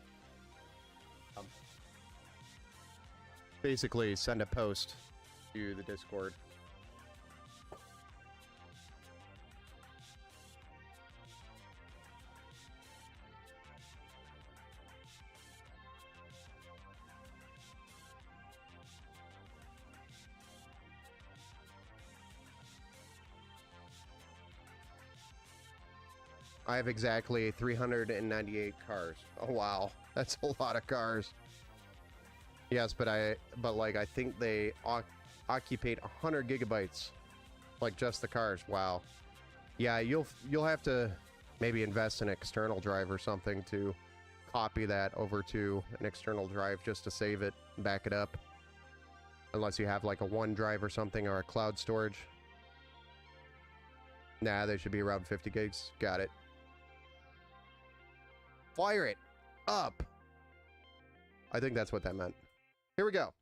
S1: basically send a post to the Discord. I have exactly 398 cars. Oh wow, that's a lot of cars. Yes, but like I think they occupy 100 gigabytes, like just the cars. Wow. Yeah, you'll have to maybe invest in an external drive or something to copy that over to an external drive just to save it and back it up. Unless you have like a OneDrive or something or a cloud storage. Nah, they should be around 50 gigs. Got it. Fire it up. I think that's what that meant. Here we go.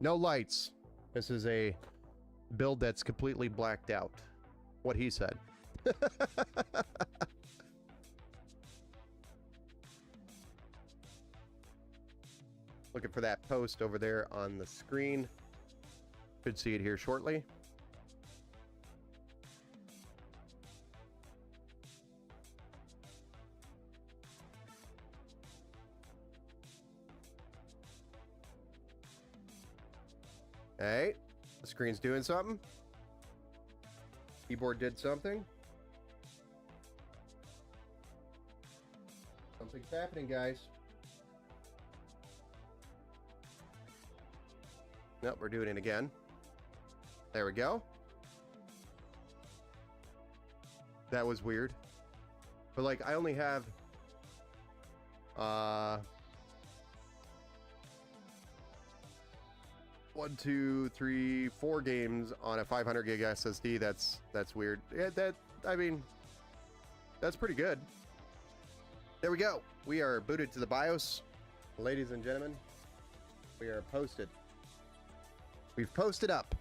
S1: No lights. This is a build that's completely blacked out. What he said. Looking for that post over there on the screen. Should see it here shortly. Hey, the screen's doing something. Keyboard did something. Something's happening, guys. Nope, we're doing it again. There we go. That was weird. But like, I only have 1, 2, 3, 4 games on a 500 gig SSD. That's weird. Yeah, I mean, that's pretty good. There we go. We are booted to the BIOS. Ladies and gentlemen, we are posted. We've posted up.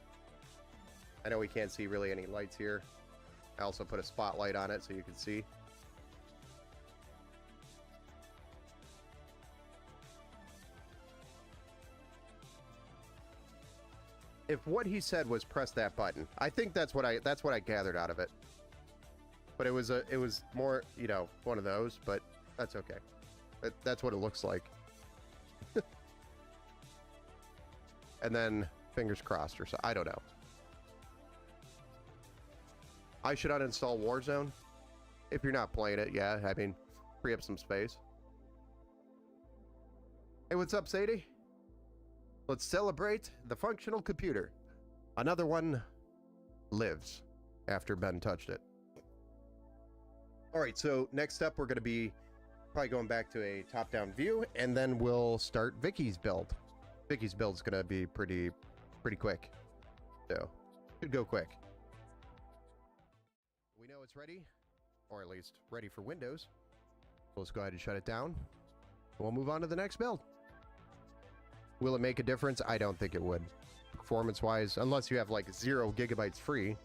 S1: I know we can't see really any lights here. I also put a spotlight on it so you can see. If what he said was press that button, I think that's what I gathered out of it. But it was more, you know, one of those, but that's okay. That's what it looks like. And then fingers crossed or so. I don't know. I should uninstall Warzone. If you're not playing it, yeah. I mean, free up some space. Hey, what's up, Sadie? Let's celebrate the functional computer. Another one lives after Ben touched it. All right, so next up, we're going to be probably going back to a top-down view, and then we'll start Vicky's build. Vicky's build is going to be pretty quick, so should go quick. We know it's ready, or at least ready for Windows. So let's go ahead and shut it down. We'll move on to the next build. Will it make a difference? I don't think it would. Performance-wise, unless you have like 0 gigabytes free.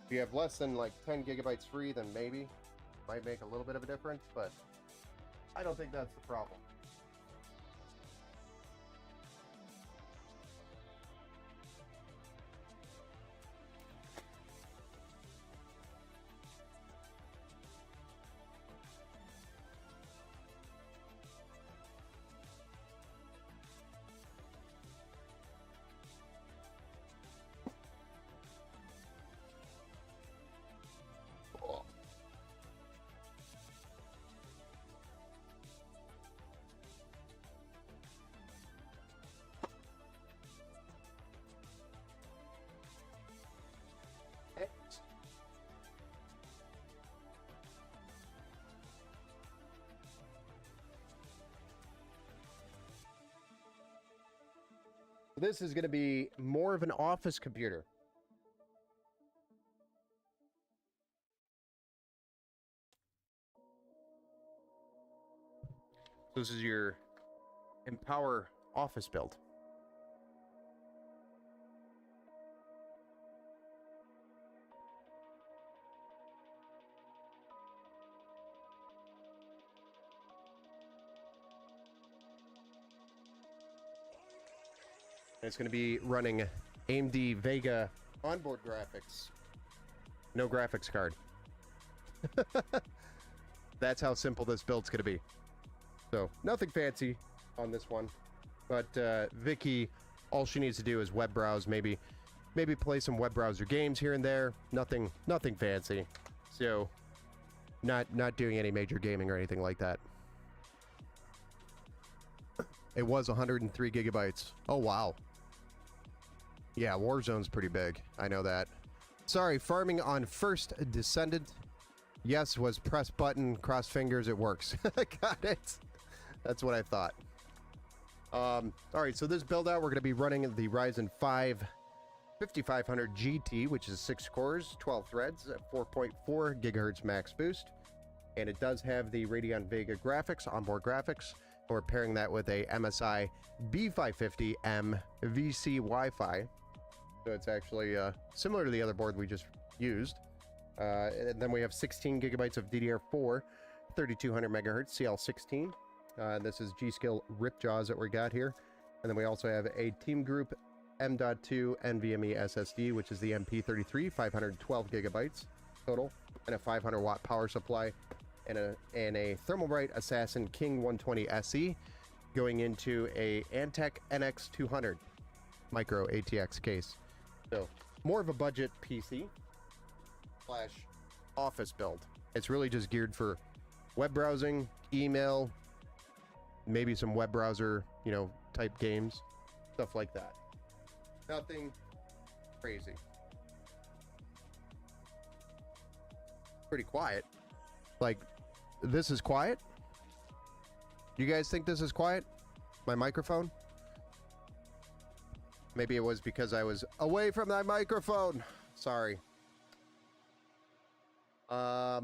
S1: If you have less than like 10 gigabytes free, then maybe. Might make a little bit of a difference, but I don't think that's the problem. This is going to be more of an office computer. This is your Empower office build. It's going to be running AMD Vega onboard graphics. No graphics card. That's how simple this build's going to be. So, nothing fancy on this one. But Vicky, all she needs to do is web browse, maybe play some web browser games here and there. Nothing fancy. So, Not doing any major gaming or anything like that. It was 103 gigabytes. Oh, wow. Yeah, Warzone's pretty big. I know that. Sorry, farming on First Descendant. Yes, was press button, cross fingers, it works. Got it. That's what I thought. All right, so this build out, we're going to be running the Ryzen 5 5500 GT, which is 6 cores, 12 threads, at 4.4 gigahertz max boost. And it does have the Radeon Vega graphics, onboard graphics. We're pairing that with a MSI B550M VC Wi-Fi. So it's actually similar to the other board we just used. And then we have 16 gigabytes of DDR4, 3200 megahertz CL16. This is G.Skill Ripjaws that we got here. And then we also have a Team Group M.2 NVMe SSD, which is the MP33, 512 gigabytes total, and a 500 watt power supply, and a Thermalbright Assassin King 120 SE going into a Antec NX200 micro ATX case. So more of a budget PC slash office build. It's really just geared for web browsing, email, maybe some web browser, type games, stuff like that. Nothing crazy. Pretty quiet. Like, this is quiet? You guys think this is quiet? My microphone? Maybe it was because I was away from that microphone. Sorry. How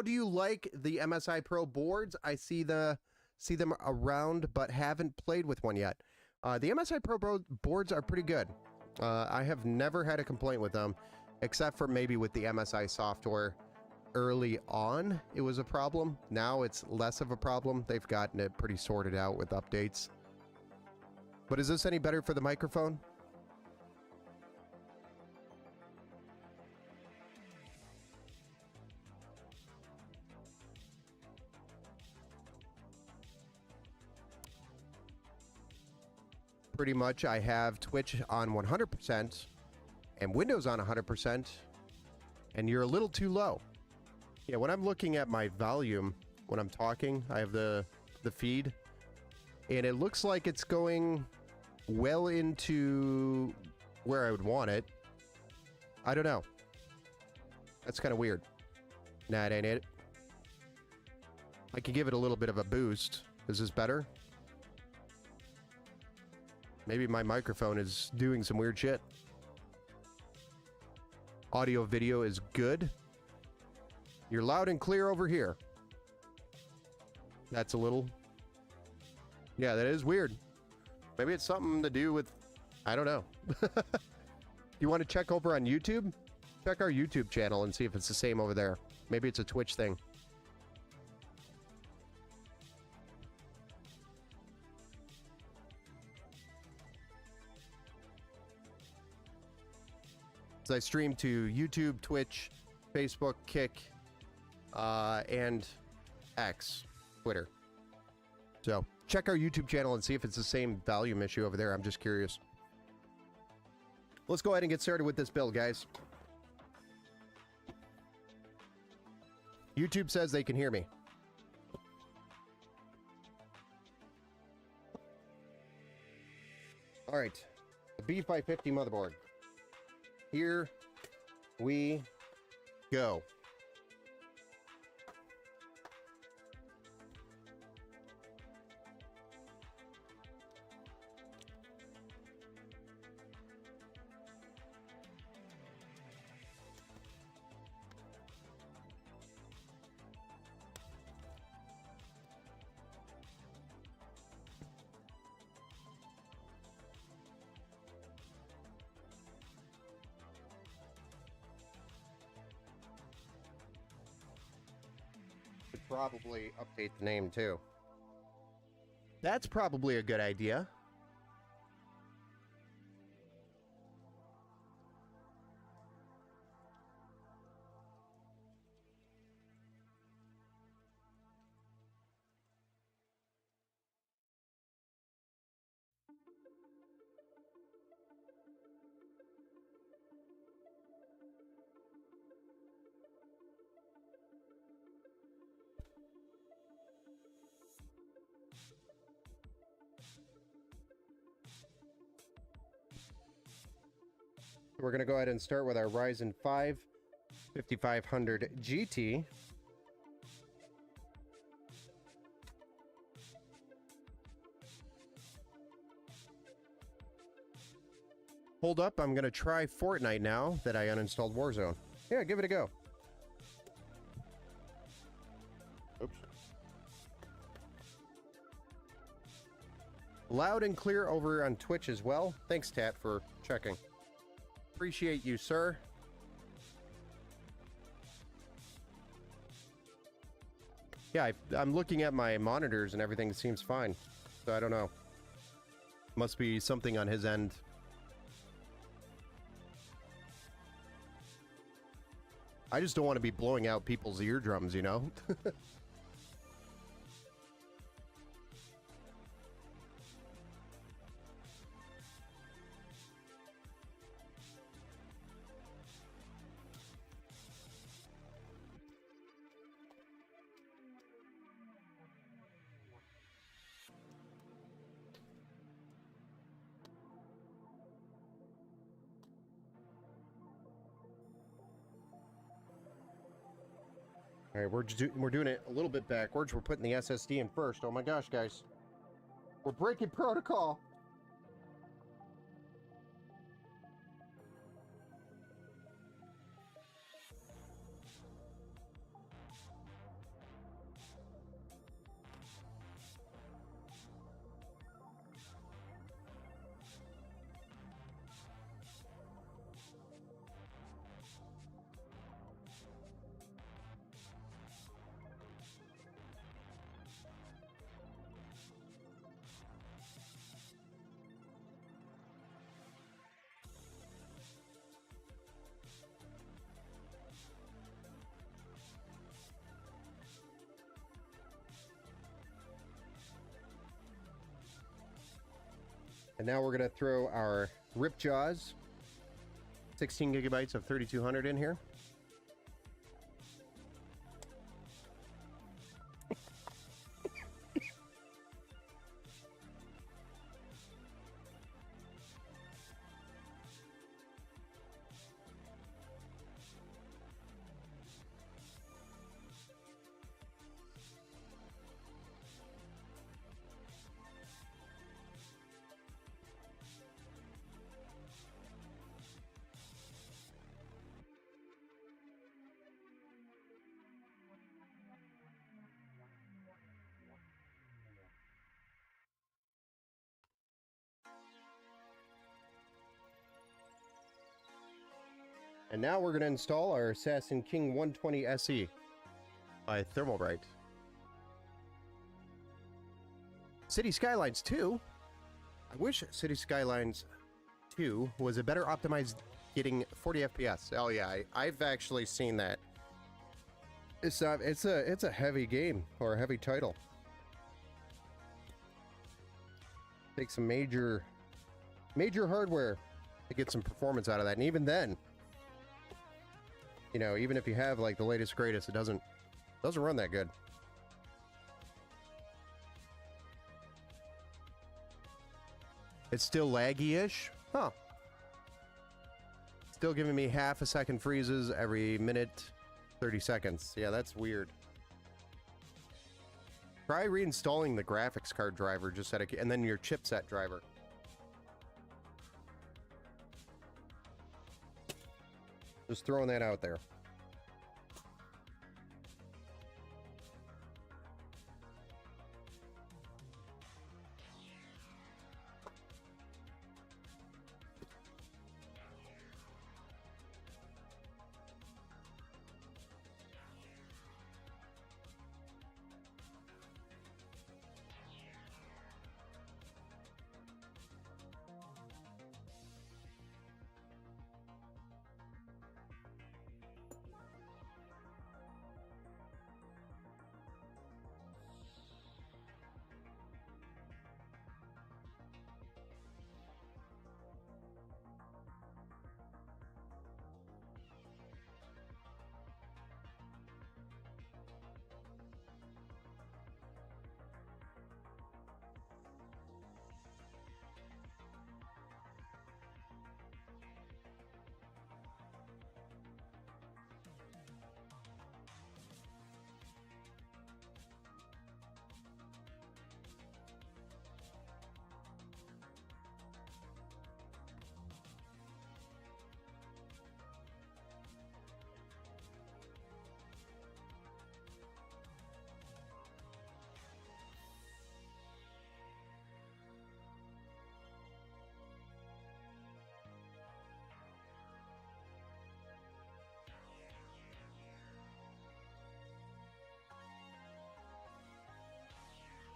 S1: do you like the MSI Pro boards? I see them around, but haven't played with one yet. The MSI Pro boards are pretty good. I have never had a complaint with them, except for maybe with the MSI software. Early on, it was a problem. Now it's less of a problem. They've gotten it pretty sorted out with updates. But is this any better for the microphone? Pretty much I have Twitch on 100% and Windows on 100%, and you're a little too low. Yeah, when I'm looking at my volume, when I'm talking, I have the feed, and it looks like it's going well into where I would want it. I don't know. That's kind of weird. Nah, it ain't it. I could give it a little bit of a boost. Is this better? Maybe my microphone is doing some weird shit. Audio video is good. You're loud and clear over here. That's a little... Yeah, that is weird. Maybe it's something to do with... I don't know. You want to check over on YouTube? Check our YouTube channel and see if it's the same over there. Maybe it's a Twitch thing. So I stream to YouTube, Twitch, Facebook, Kick, and X, Twitter. So check our YouTube channel and see if it's the same volume issue over there. I'm just curious. Let's go ahead and get started with this build, guys. YouTube says they can hear me. All right, the B550 motherboard. Here we go. Probably update the name too. That's probably a good idea. We're going to go ahead and start with our Ryzen 5 5500 GT. Hold up, I'm going to try Fortnite now that I uninstalled Warzone. Yeah, give it a go. Oops. Loud and clear over on Twitch as well. Thanks, Tat, for checking. Appreciate you, sir. Yeah, I'm looking at my monitors and everything seems fine. So I don't know. Must be something on his end. I just don't want to be blowing out people's eardrums, you know? All right, we're doing it a little bit backwards. We're putting the SSD in first. Oh my gosh, guys. We're breaking protocol. And now we're going to throw our Ripjaws 16 gigabytes of 3200 in here. And now we're going to install our Assassin King 120 SE by Thermalbright. City Skylines 2? I wish City Skylines 2 was a better optimized getting 40 FPS. Oh yeah, I've actually seen that. It's a heavy game, or a heavy title. Takes some major hardware to get some performance out of that, and even then, you know, even if you have like the latest greatest, it doesn't run that good. It's still laggy-ish? Huh. Still giving me half a second freezes every minute, 30 seconds. Yeah, that's weird. Try reinstalling the graphics card driver just at and then your chipset driver. Just throwing that out there.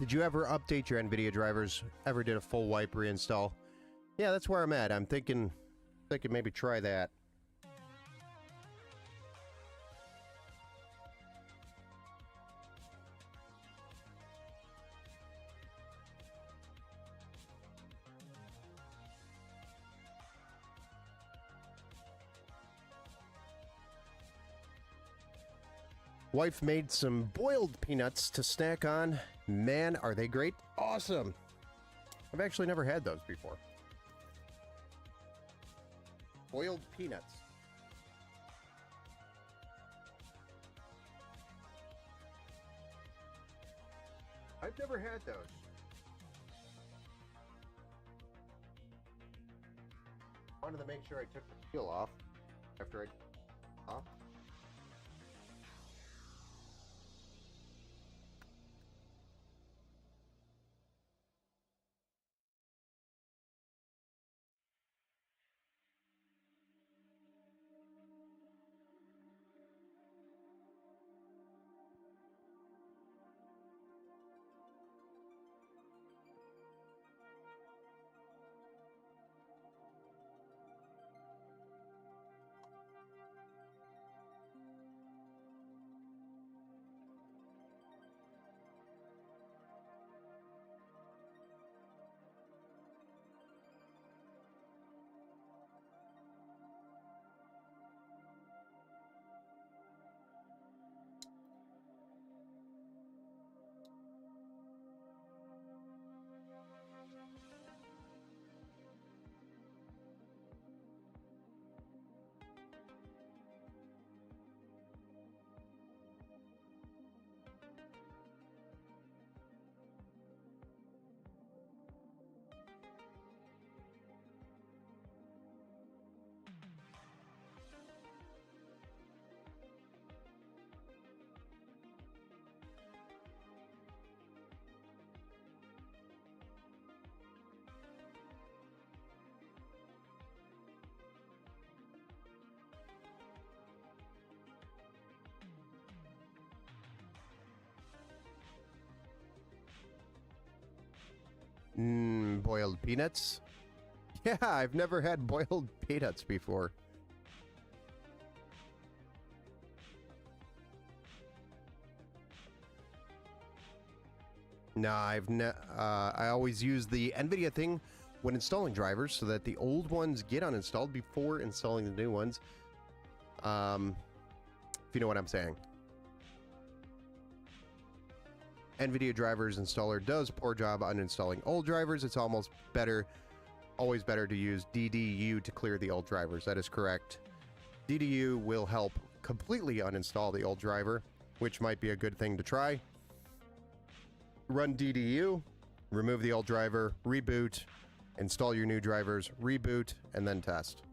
S1: Did you ever update your NVIDIA drivers? Ever did a full wipe reinstall? Yeah, that's where I'm at. I'm thinking maybe try that. Wife made some boiled peanuts to snack on. Man, are they great. Awesome. I've actually never had those before. Boiled peanuts. I've never had those. Wanted to make sure I took the peel off after I... Off. Boiled peanuts? Yeah, I've never had boiled peanuts before. No, I always use the NVIDIA thing when installing drivers so that the old ones get uninstalled before installing the new ones. If you know what I'm saying. NVIDIA drivers installer does poor job uninstalling old drivers. It's always better to use DDU to clear the old drivers. That is correct. DDU will help completely uninstall the old driver, which might be a good thing to try. Run DDU, remove the old driver, reboot, install your new drivers, reboot, and then test.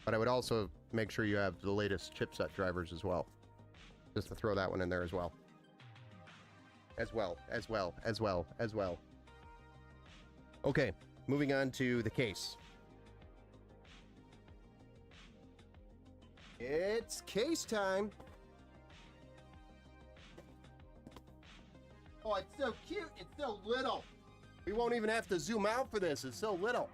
S1: But I would also make sure you have the latest chipset drivers as well. Just to throw that one in there as well. As well. Okay, moving on to the case. It's case time. Oh, it's so cute. It's so little. We won't even have to zoom out for this. It's so little.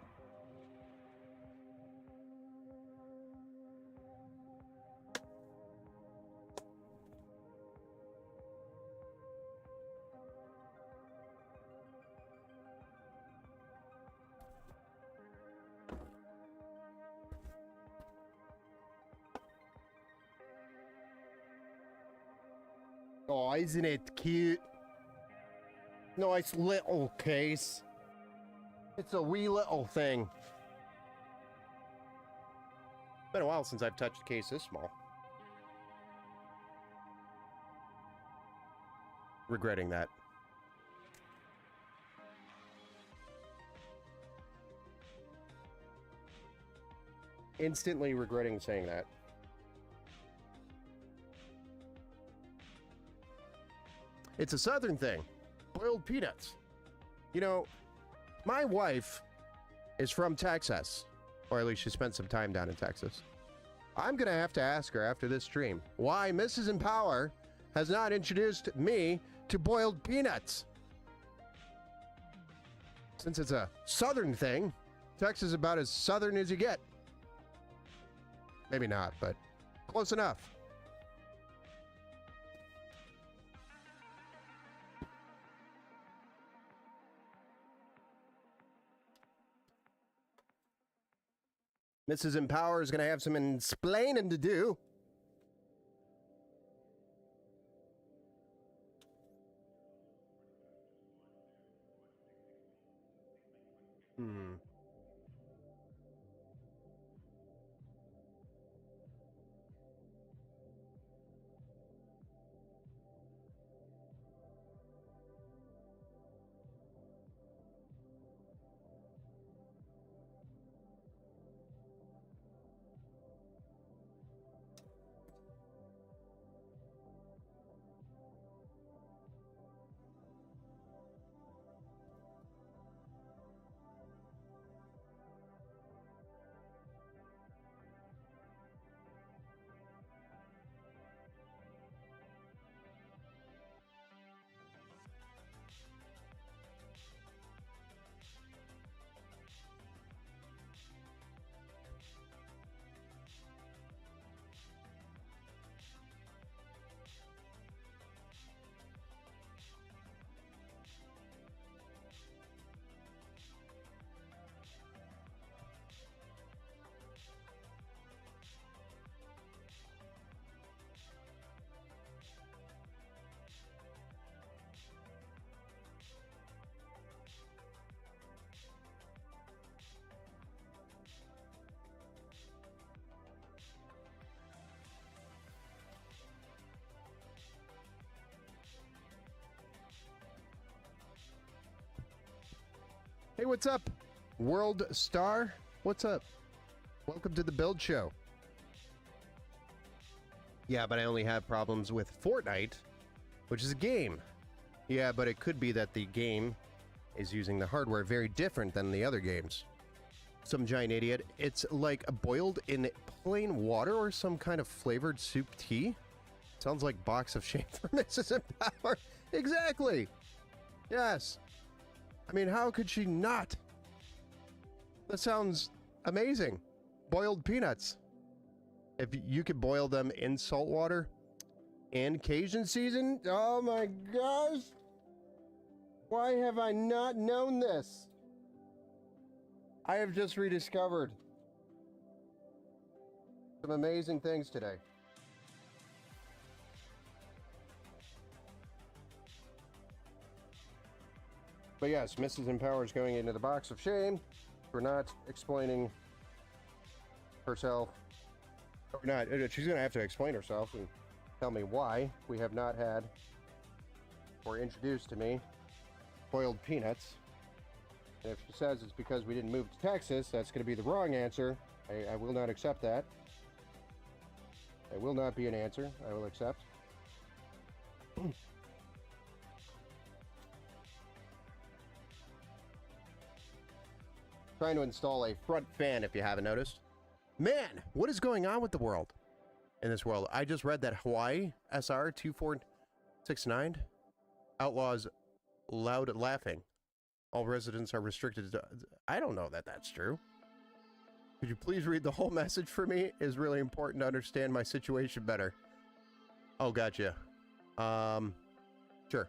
S1: Oh, isn't it cute? Nice little case. It's a wee little thing. Been a while since I've touched a case this small. Regretting that. Instantly regretting saying that. It's a southern thing. Boiled peanuts. You know, my wife is from Texas. Or at least she spent some time down in Texas. I'm going to have to ask her after this stream why Mrs. in Power has not introduced me to boiled peanuts. Since it's a southern thing, Texas is about as southern as you get. Maybe not, but close enough. Mrs. Empower is going to have some explaining to do. Hey, what's up, World Star? What's up? Welcome to the Build Show. Yeah, but I only have problems with Fortnite, which is a game. Yeah, but it could be that the game is using the hardware very different than the other games. Some giant idiot. It's like boiled in plain water or some kind of flavored soup tea. Sounds like box of shame for Mrs. Empower. Exactly. Yes. I mean, how could she not? That sounds amazing. Boiled peanuts. If you could boil them in salt water in Cajun season, oh my gosh. Why have I not known this? I have just rediscovered some amazing things today. But yes, Mrs. Empower is going into the box of shame for not explaining herself. Or not, she's going to have to explain herself and tell me why we have not had or introduced to me boiled peanuts. And if she says it's because we didn't move to Texas, that's going to be the wrong answer. I will not accept that. It will not be an answer I will accept. Trying to install a front fan, if you haven't noticed. Man, what is going on with the world? In this world, I just read that Hawaii SR 2469 outlaws loud laughing. All residents are restricted to... I don't know that that's true. Could you please read the whole message for me? It is really important to understand my situation better. Oh, gotcha. Sure.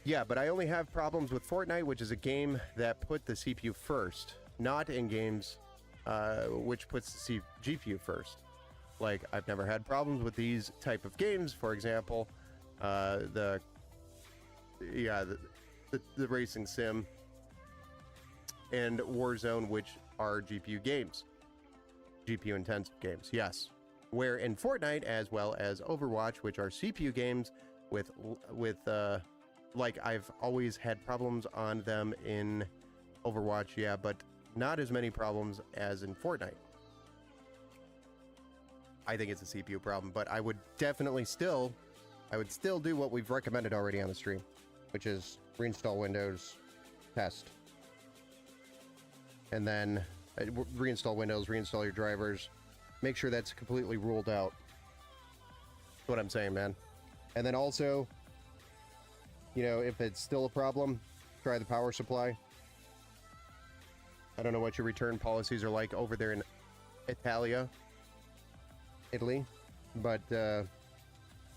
S1: Yeah, but I only have problems with Fortnite, which is a game that put the CPU first, not in games which puts the GPU first. Like, I've never had problems with these type of games. For example, the Racing Sim and Warzone, which are GPU games, GPU intensive games. Yes, where in Fortnite, as well as Overwatch, which are CPU games with like, I've always had problems on them in Overwatch, yeah, but not as many problems as in Fortnite. I think it's a CPU problem, but I would definitely still do what we've recommended already on the stream, which is reinstall Windows, test, and then reinstall Windows, reinstall your drivers, make sure that's completely ruled out. That's what I'm saying, man. And then also, you know, if it's still a problem, Try the power supply. I don't know what your return policies are like over there in Italy, but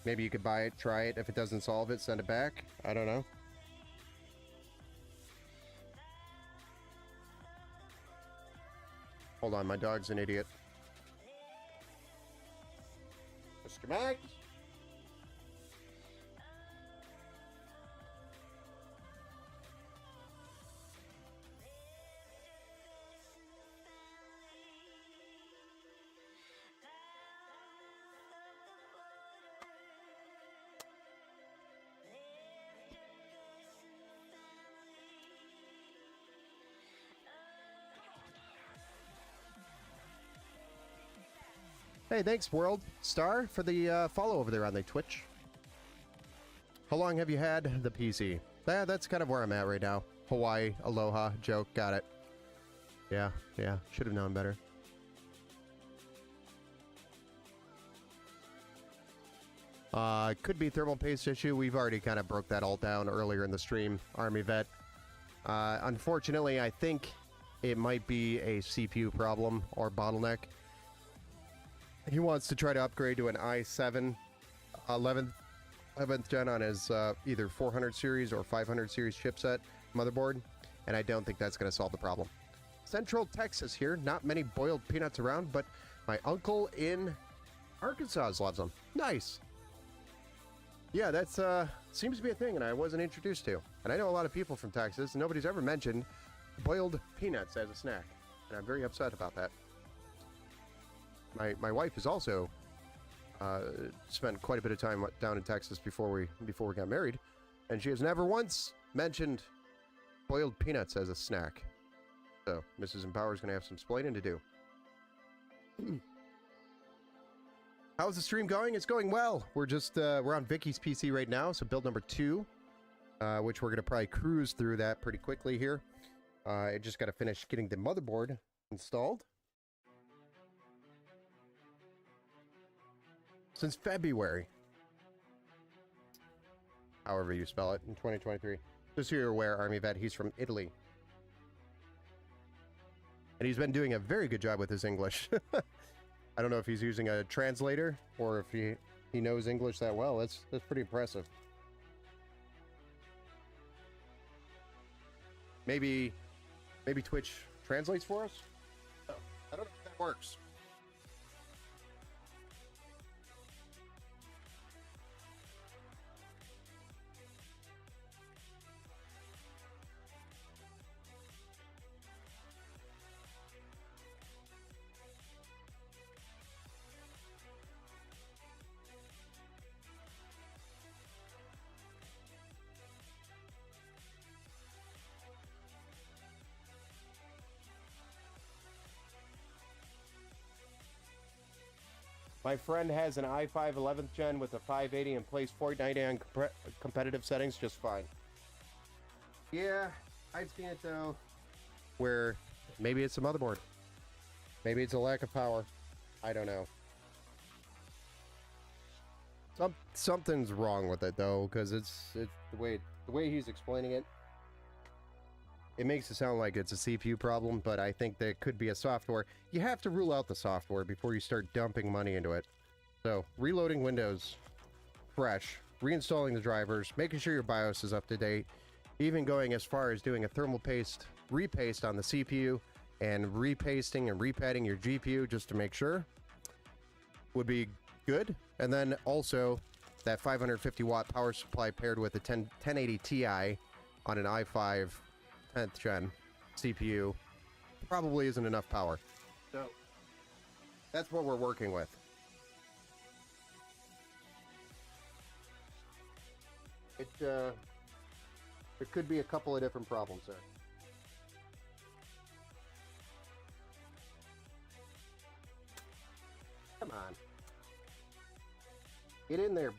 S1: maybe you could buy it, try it. If it doesn't solve it, send it back. I don't know. Hold on, my dog's an idiot. Mr. Max? Hey, thanks, World Star, for the follow over there on the Twitch. How long have you had the PC? Yeah, that's kind of where I'm at right now. Hawaii, aloha, joke, got it. Yeah, should have known better. Could be thermal paste issue. We've already kind of broke that all down earlier in the stream, Army Vet. Unfortunately, I think it might be a CPU problem or bottleneck. He wants to try to upgrade to an i7 11th gen on his either 400 series or 500 series chipset motherboard, and I don't think that's going to solve the problem. Central Texas here. Not many boiled peanuts around, but my uncle in Arkansas loves them. Nice. Yeah, that's seems to be a thing, and I wasn't introduced to. And I know a lot of people from Texas, and nobody's ever mentioned boiled peanuts as a snack, and I'm very upset about that. My wife has also spent quite a bit of time down in Texas before we got married, and she has never once mentioned boiled peanuts as a snack. So Mrs. Empower is going to have some explaining to do. How's the stream going? It's going well. We're just we're on Vicky's PC right now, so build number 2, which we're going to probably cruise through that pretty quickly here. I just got to finish getting the motherboard installed. Since February, however you spell it, in 2023. Just so you're aware, Army Vet, he's from Italy. And he's been doing a very good job with his English. I don't know if he's using a translator or if he knows English that well. That's pretty impressive. Maybe Twitch translates for us? Oh, I don't know if that works. My friend has an i5 11th gen with a 580 and plays Fortnite on competitive settings just fine. Yeah, I've seen it though, where maybe it's a motherboard. Maybe it's a lack of power. I don't know. Something's wrong with it though, because it's the way he's explaining it. It makes it sound like it's a CPU problem, but I think there could be a software. You have to rule out the software before you start dumping money into it. So, reloading Windows fresh, reinstalling the drivers, making sure your BIOS is up to date, even going as far as doing a thermal paste, repaste on the CPU, and repasting and repadding your GPU just to make sure would be good. And then also that 550 watt power supply paired with a 1080 Ti on an i5 10th gen CPU probably isn't enough power. So that's what we're working with. There could be a couple of different problems there. Come on. Get in there.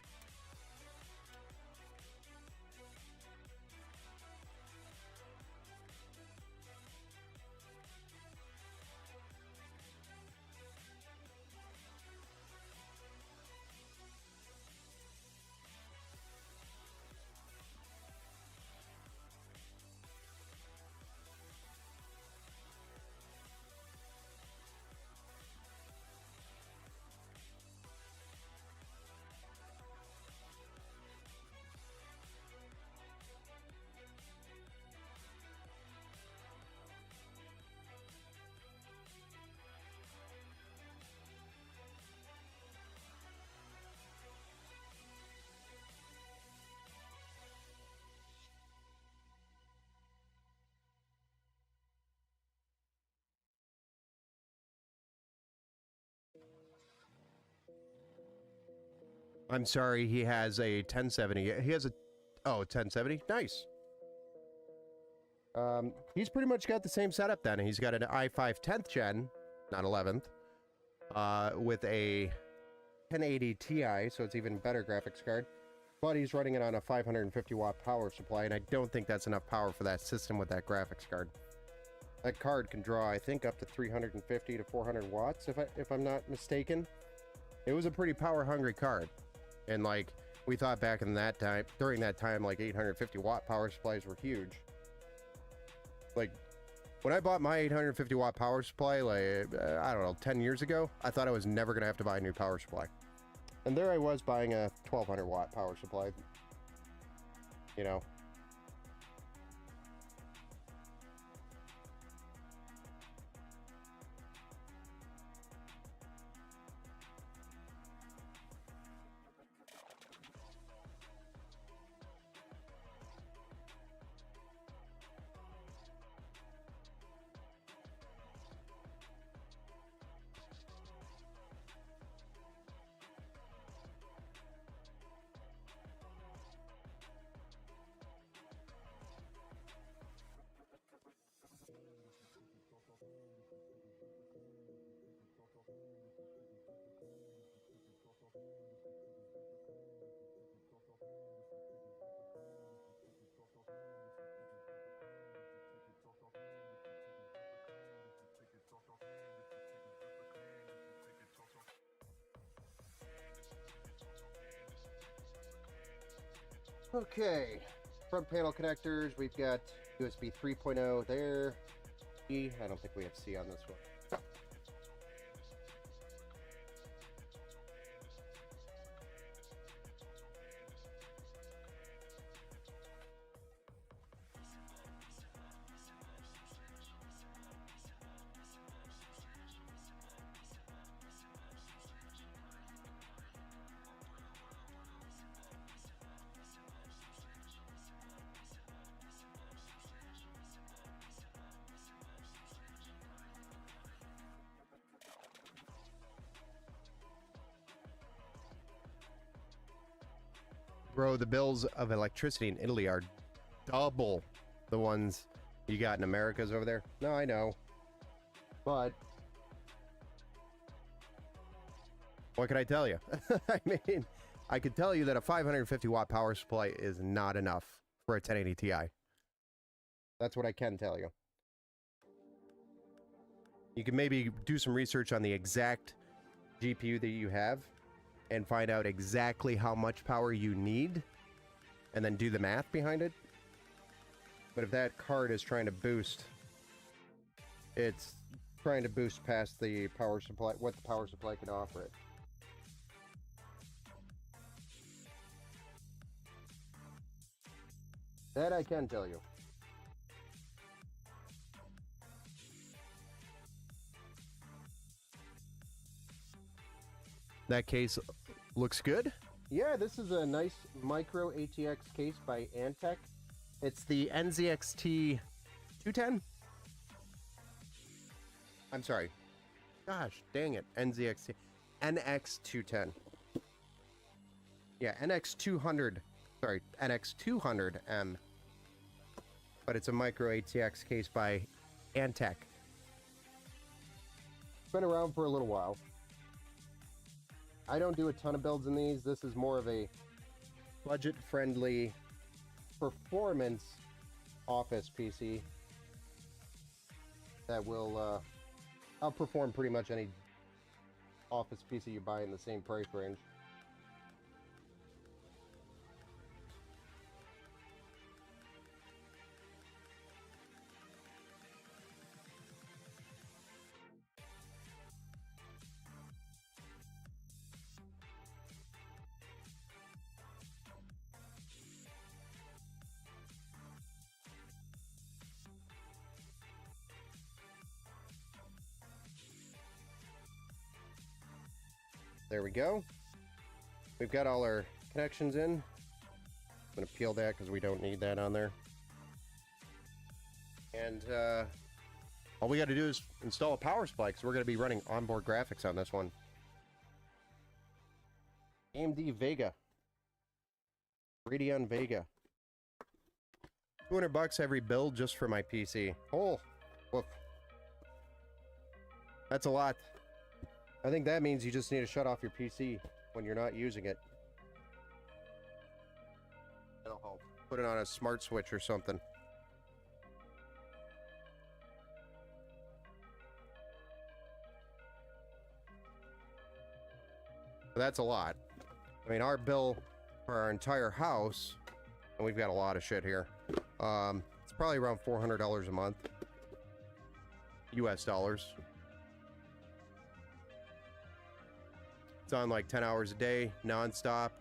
S1: I'm sorry, he has a 1070. He has a... Oh, 1070? Nice. He's pretty much got the same setup then. He's got an i5 10th gen, not 11th, with a 1080 Ti, so it's even better graphics card. But he's running it on a 550 watt power supply, and I don't think that's enough power for that system with that graphics card. That card can draw, I think, up to 350 to 400 watts, if I'm not mistaken. It was a pretty power-hungry card, and like we thought back in that time, during that time, like 850 watt power supplies were huge. Like when I bought my 850 watt power supply, like I don't know, 10 years ago, I thought I was never gonna have to buy a new power supply, and there I was buying a 1200 watt power supply. You know. Okay, front panel connectors, we've got USB 3.0 there. I don't think we have C on this one. Bro, the bills of electricity in Italy are double the ones you got in America's over there. No, I know. But what can I tell you? I mean, I could tell you that a 550 watt power supply is not enough for a 1080 Ti. That's what I can tell you. You can maybe do some research on the exact GPU that you have and find out exactly how much power you need and then do the math behind it. But if that card is trying to boost, it's trying to boost past the power supply, what the power supply can offer it. That I can tell you. That case looks good. Yeah, this is a nice micro ATX case by Antec. It's the NZXT 210. I'm sorry. Gosh, dang it. NZXT. NX210. Yeah, NX200. Sorry, NX200M. But it's a micro ATX case by Antec. It's been around for a little while. I don't do a ton of builds in these. This is more of a budget-friendly performance office PC that will outperform pretty much any office PC you buy in the same price range. There we go. We've got all our connections in. I'm going to peel that because we don't need that on there. And all we got to do is install a power supply because we're going to be running onboard graphics on this one. AMD Vega. Radeon Vega. $200 every build just for my PC. Oh, woof. That's a lot. I think that means you just need to shut off your PC when you're not using it. That'll help. Put it on a smart switch or something. But that's a lot. I mean, our bill for our entire house, and we've got a lot of shit here. It's probably around $400 a month. US dollars. It's on like 10 hours a day, non-stop,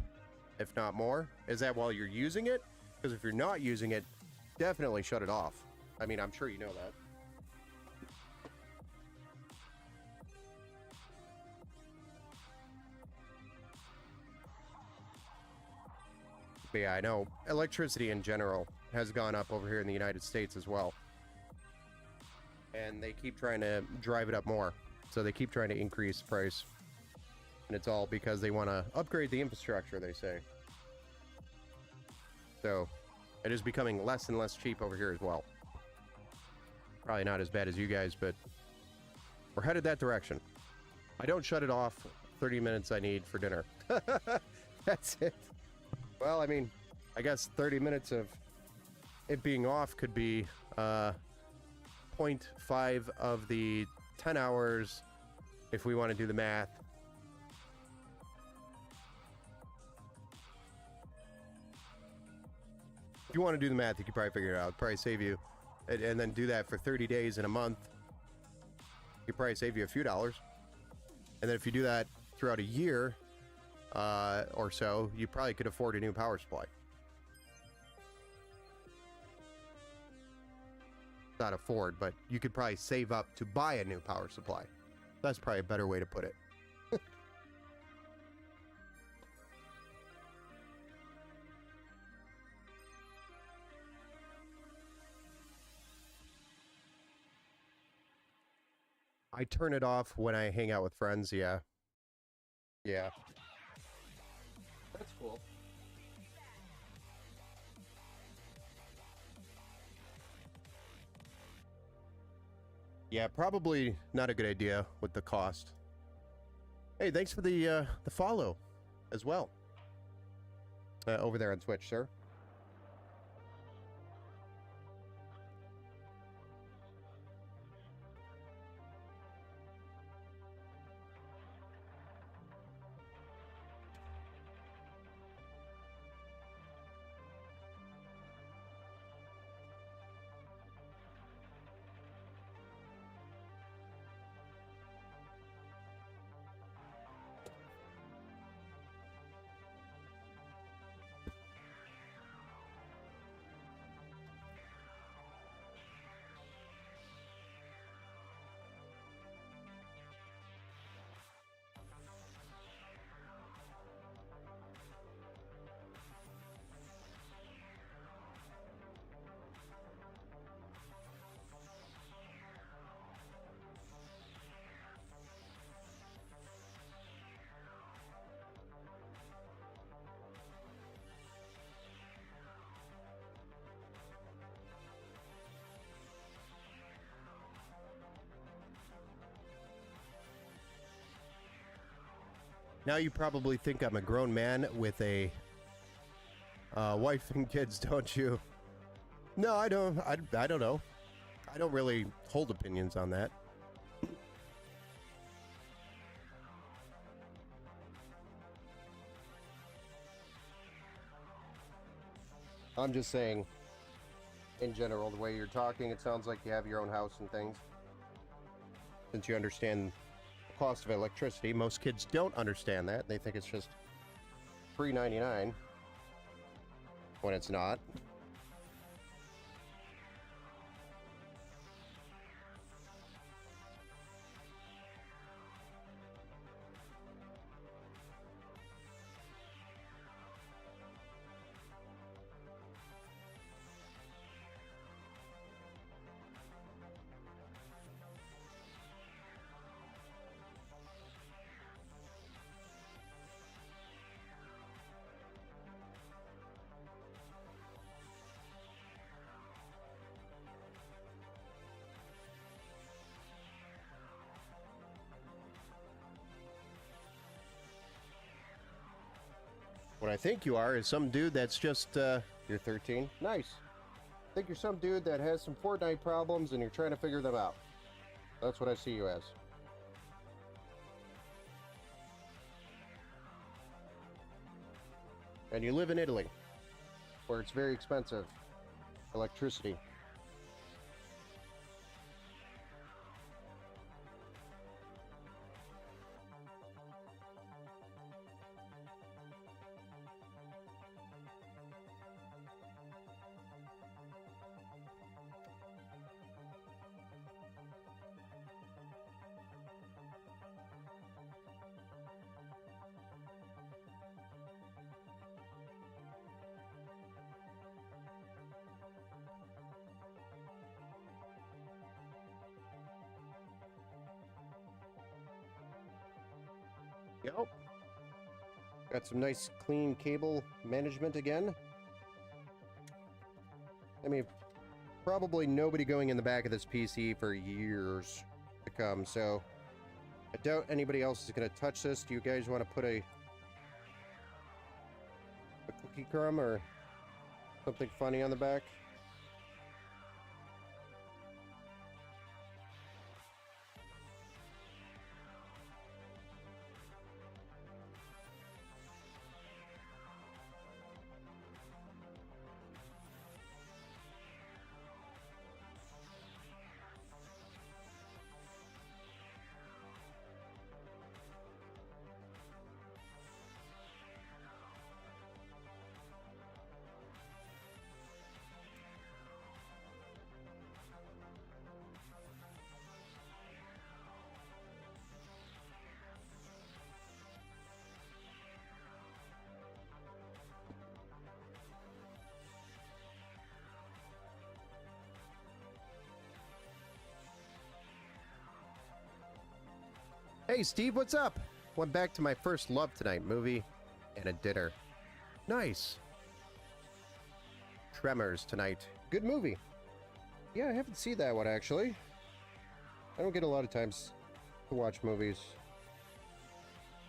S1: if not more. Is that while you're using it? Because if you're not using it, definitely shut it off. I mean, I'm sure you know that. But yeah, I know electricity in general has gone up over here in the United States as well. And they keep trying to drive it up more. So they keep trying to increase the price. And it's all because they want to upgrade the infrastructure, they say. So it is becoming less and less cheap over here as well. Probably not as bad as you guys, but we're headed that direction. I don't shut it off 30 minutes I need for dinner. That's it. Well, I mean, I guess 30 minutes of it being off could be 0.5 of the 10 hours if we want to do the math. If you want to do the math, you could probably figure it out. It'd probably save you, and then do that for 30 days in a month. You could probably save you a few dollars. And then if you do that throughout a year or so, you probably could afford a new power supply. Not afford, but you could probably save up to buy a new power supply. That's probably a better way to put it. I turn it off when I hang out with friends, yeah. Yeah. That's cool. Yeah, probably not a good idea with the cost. Hey, thanks for the follow as well. Over there on Twitch, sir. Now you probably think I'm a grown man with a wife and kids, don't you? No, I don't. I don't know. I don't really hold opinions on that. I'm just saying, in general, the way you're talking, it sounds like you have your own house and things. Since you understand the cost of electricity, most kids don't understand that. They think it's just $3.99 when it's not. What I think you are is some dude that's just, you're 13? Nice. I think you're some dude that has some Fortnite problems and you're trying to figure them out. That's what I see you as. And you live in Italy, where it's very expensive. Electricity. Yep. Got some nice clean cable management again. I mean, probably nobody going in the back of this PC for years to come, so I doubt anybody else is going to touch this. Do you guys want to put a cookie crumb or something funny on the back? Hey Steve, what's up? Went back to my first love tonight movie and a dinner. Nice. Tremors tonight. Good movie. Yeah, I haven't seen that one actually. I don't get a lot of times to watch movies.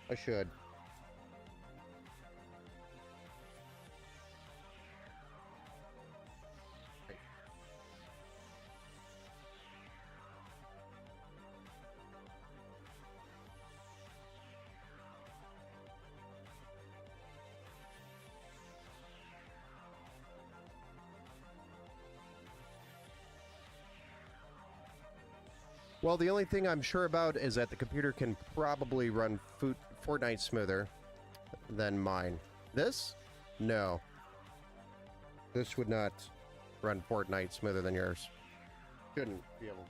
S1: I should. Well, the only thing I'm sure about is that the computer can probably run Fortnite smoother than mine. This? No. This would not run Fortnite smoother than yours. Shouldn't be able to.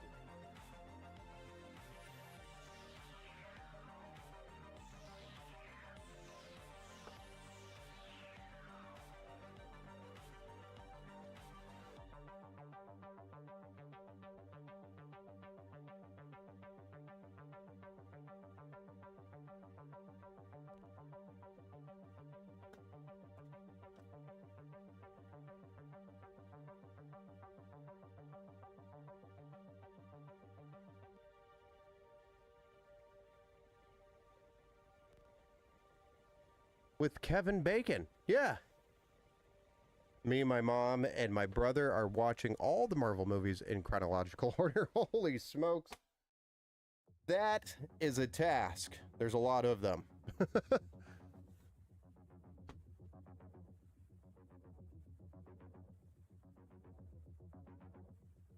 S1: With Kevin Bacon. Yeah. Me, my mom, and my brother are watching all the Marvel movies in chronological order. Holy smokes. That is a task. There's a lot of them.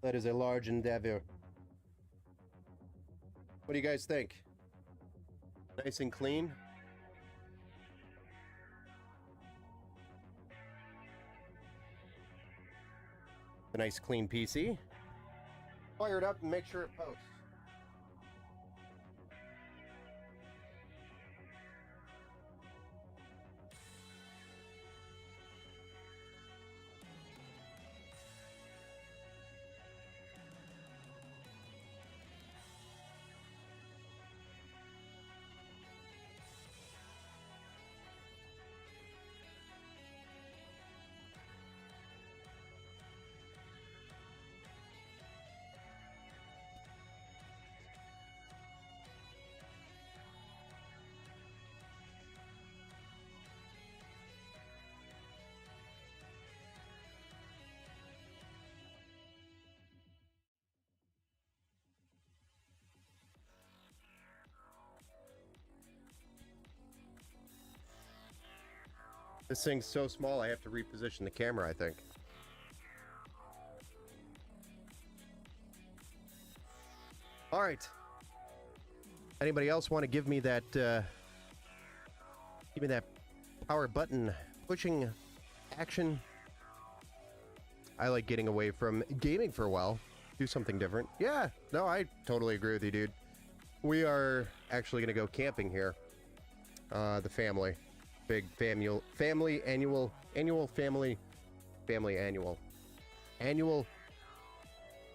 S1: That is a large endeavor. What do you guys think? Nice and clean? A nice clean PC. Fire it up and make sure it posts. This thing's so small, I have to reposition the camera, I think. All right. Anybody else want to give me that power button pushing action? I like getting away from gaming for a while. Do something different. Yeah, no, I totally agree with you, dude. We are actually going to go camping here. The family. Big annual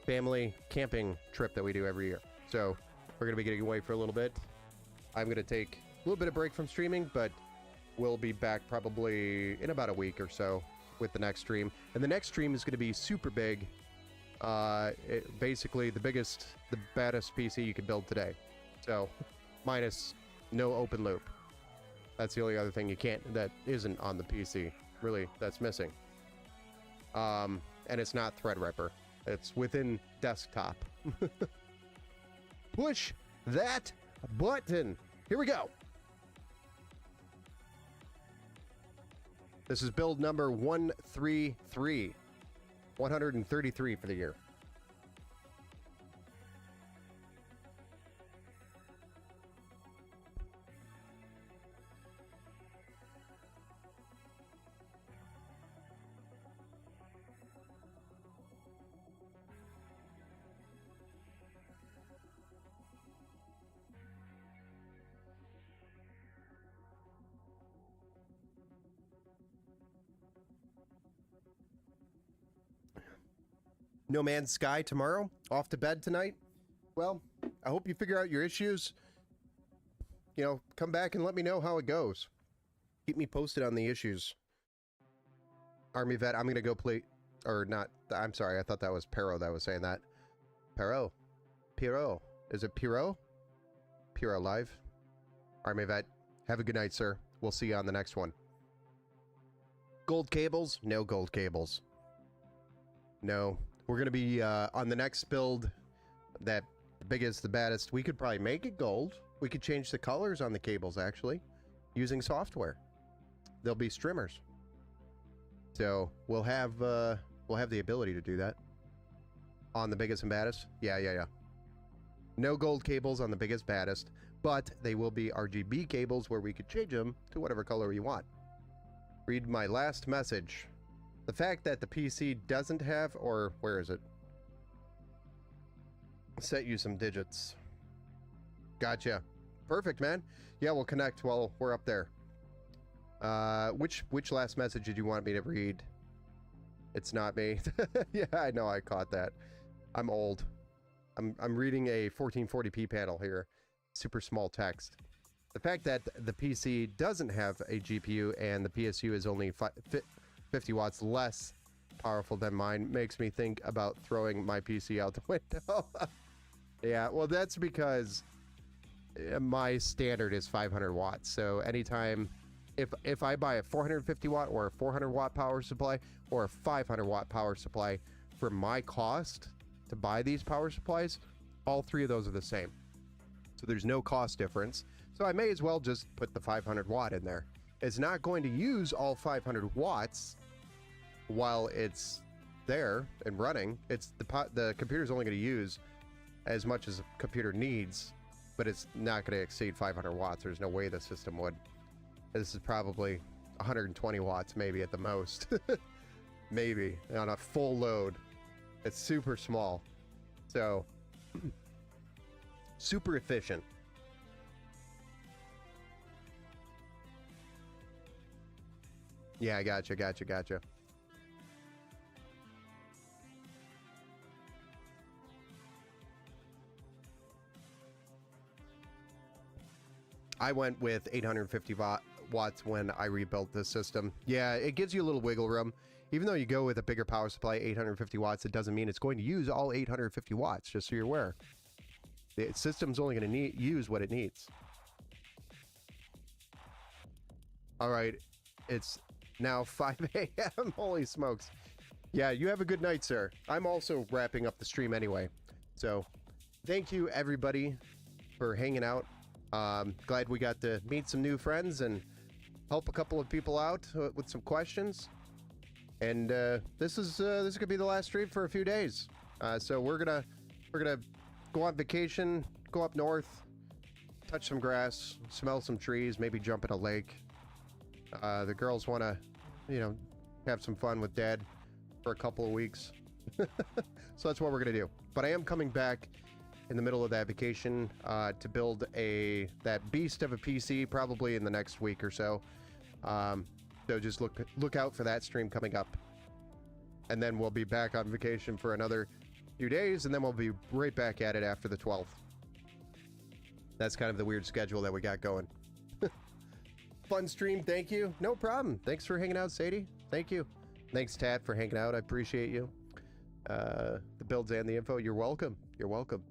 S1: family camping trip that we do every year. So we're going to be getting away for a little bit. I'm going to take a little bit of break from streaming, but we'll be back probably in about a week or so with the next stream. And the next stream is going to be super big. Basically the baddest PC you could build today. So minus no open loop. That's the only other thing that isn't on the PC. Really, that's missing. And it's not Threadripper. It's within desktop. Push that button. Here we go. This is build number 133. 133 for the year. No Man's Sky tomorrow? Off to bed tonight? Well, I hope you figure out your issues. You know, come back and let me know how it goes. Keep me posted on the issues. Army vet, I'm gonna go play... Or not, I'm sorry, I thought that was Pero that was saying that. Pero. Is it Pero? Pero live? Army vet, have a good night, sir. We'll see you on the next one. Gold cables? No gold cables. No. We're going to be on the next build, that the biggest, the baddest. We could probably make it gold. We could change the colors on the cables, actually, using software. They'll be streamers. So we'll have the ability to do that on the biggest and baddest. Yeah. No gold cables on the biggest, baddest, but they will be RGB cables where we could change them to whatever color you want. Read my last message. The fact that the PC doesn't have, or where is it? Set you some digits. Gotcha. Perfect, man. Yeah, we'll connect while we're up there. Which last message did you want me to read? It's not me. Yeah, I know, I caught that. I'm old. I'm reading a 1440p panel here. Super small text. The fact that the PC doesn't have a GPU and the PSU is only 50 watts less powerful than mine makes me think about throwing my PC out the window. Yeah, well, that's because my standard is 500 watts. So anytime, if I buy a 450 watt or a 400 watt power supply or a 500 watt power supply, for my cost to buy these power supplies, all three of those are the same. So there's no cost difference. So I may as well just put the 500 watt in there. It's not going to use all 500 watts while it's there and running. It's the computer's only going to use as much as a computer needs, but it's not going to exceed 500 watts. There's no way the system would. This is probably 120 watts maybe at the most. Maybe on a full load. It's super small, so super efficient. Yeah, I gotcha. I went with 850 watts when I rebuilt this system. Yeah, it gives you a little wiggle room. Even though you go with a bigger power supply, 850 watts, it doesn't mean it's going to use all 850 watts, just so you're aware. The system's only going to use what it needs. All right, it's now 5 a.m. Holy smokes. Yeah, you have a good night, sir. I'm also wrapping up the stream anyway. So, thank you, everybody, for hanging out. Glad we got to meet some new friends and help a couple of people out with some questions. And this is gonna be the last stream for a few days. So we're gonna go on vacation, go up north, touch some grass, smell some trees, maybe jump in a lake. The girls want to, have some fun with Dad for a couple of weeks. So that's what we're gonna do. But I am coming back in the middle of that vacation to build that beast of a PC probably in the next week or so. So just look out for that stream coming up. And then we'll be back on vacation for another few days, and then we'll be right back at it after the 12th. That's kind of the weird schedule that we got going. Fun stream, thank you. No problem. Thanks for hanging out, Sadie. Thank you. Thanks, Tat, for hanging out. I appreciate you. The builds and the info. You're welcome. You're welcome.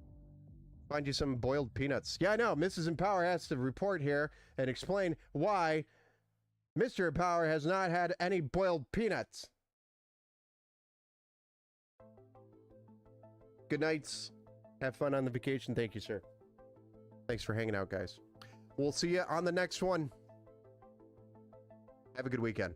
S1: Find you some boiled peanuts. Yeah, I know. Mrs. Empower has to report here and explain why Mr. Empower has not had any boiled peanuts. Good nights. Have fun on the vacation. Thank you, sir. Thanks for hanging out, guys. We'll see you on the next one. Have a good weekend.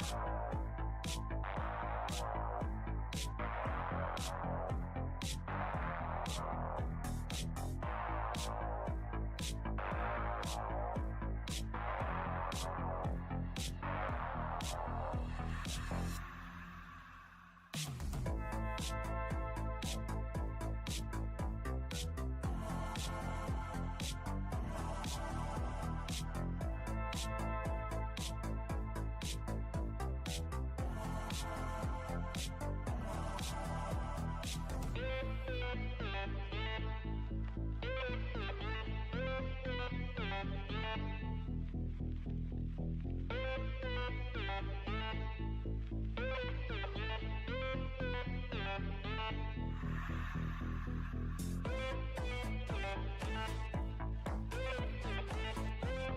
S2: you.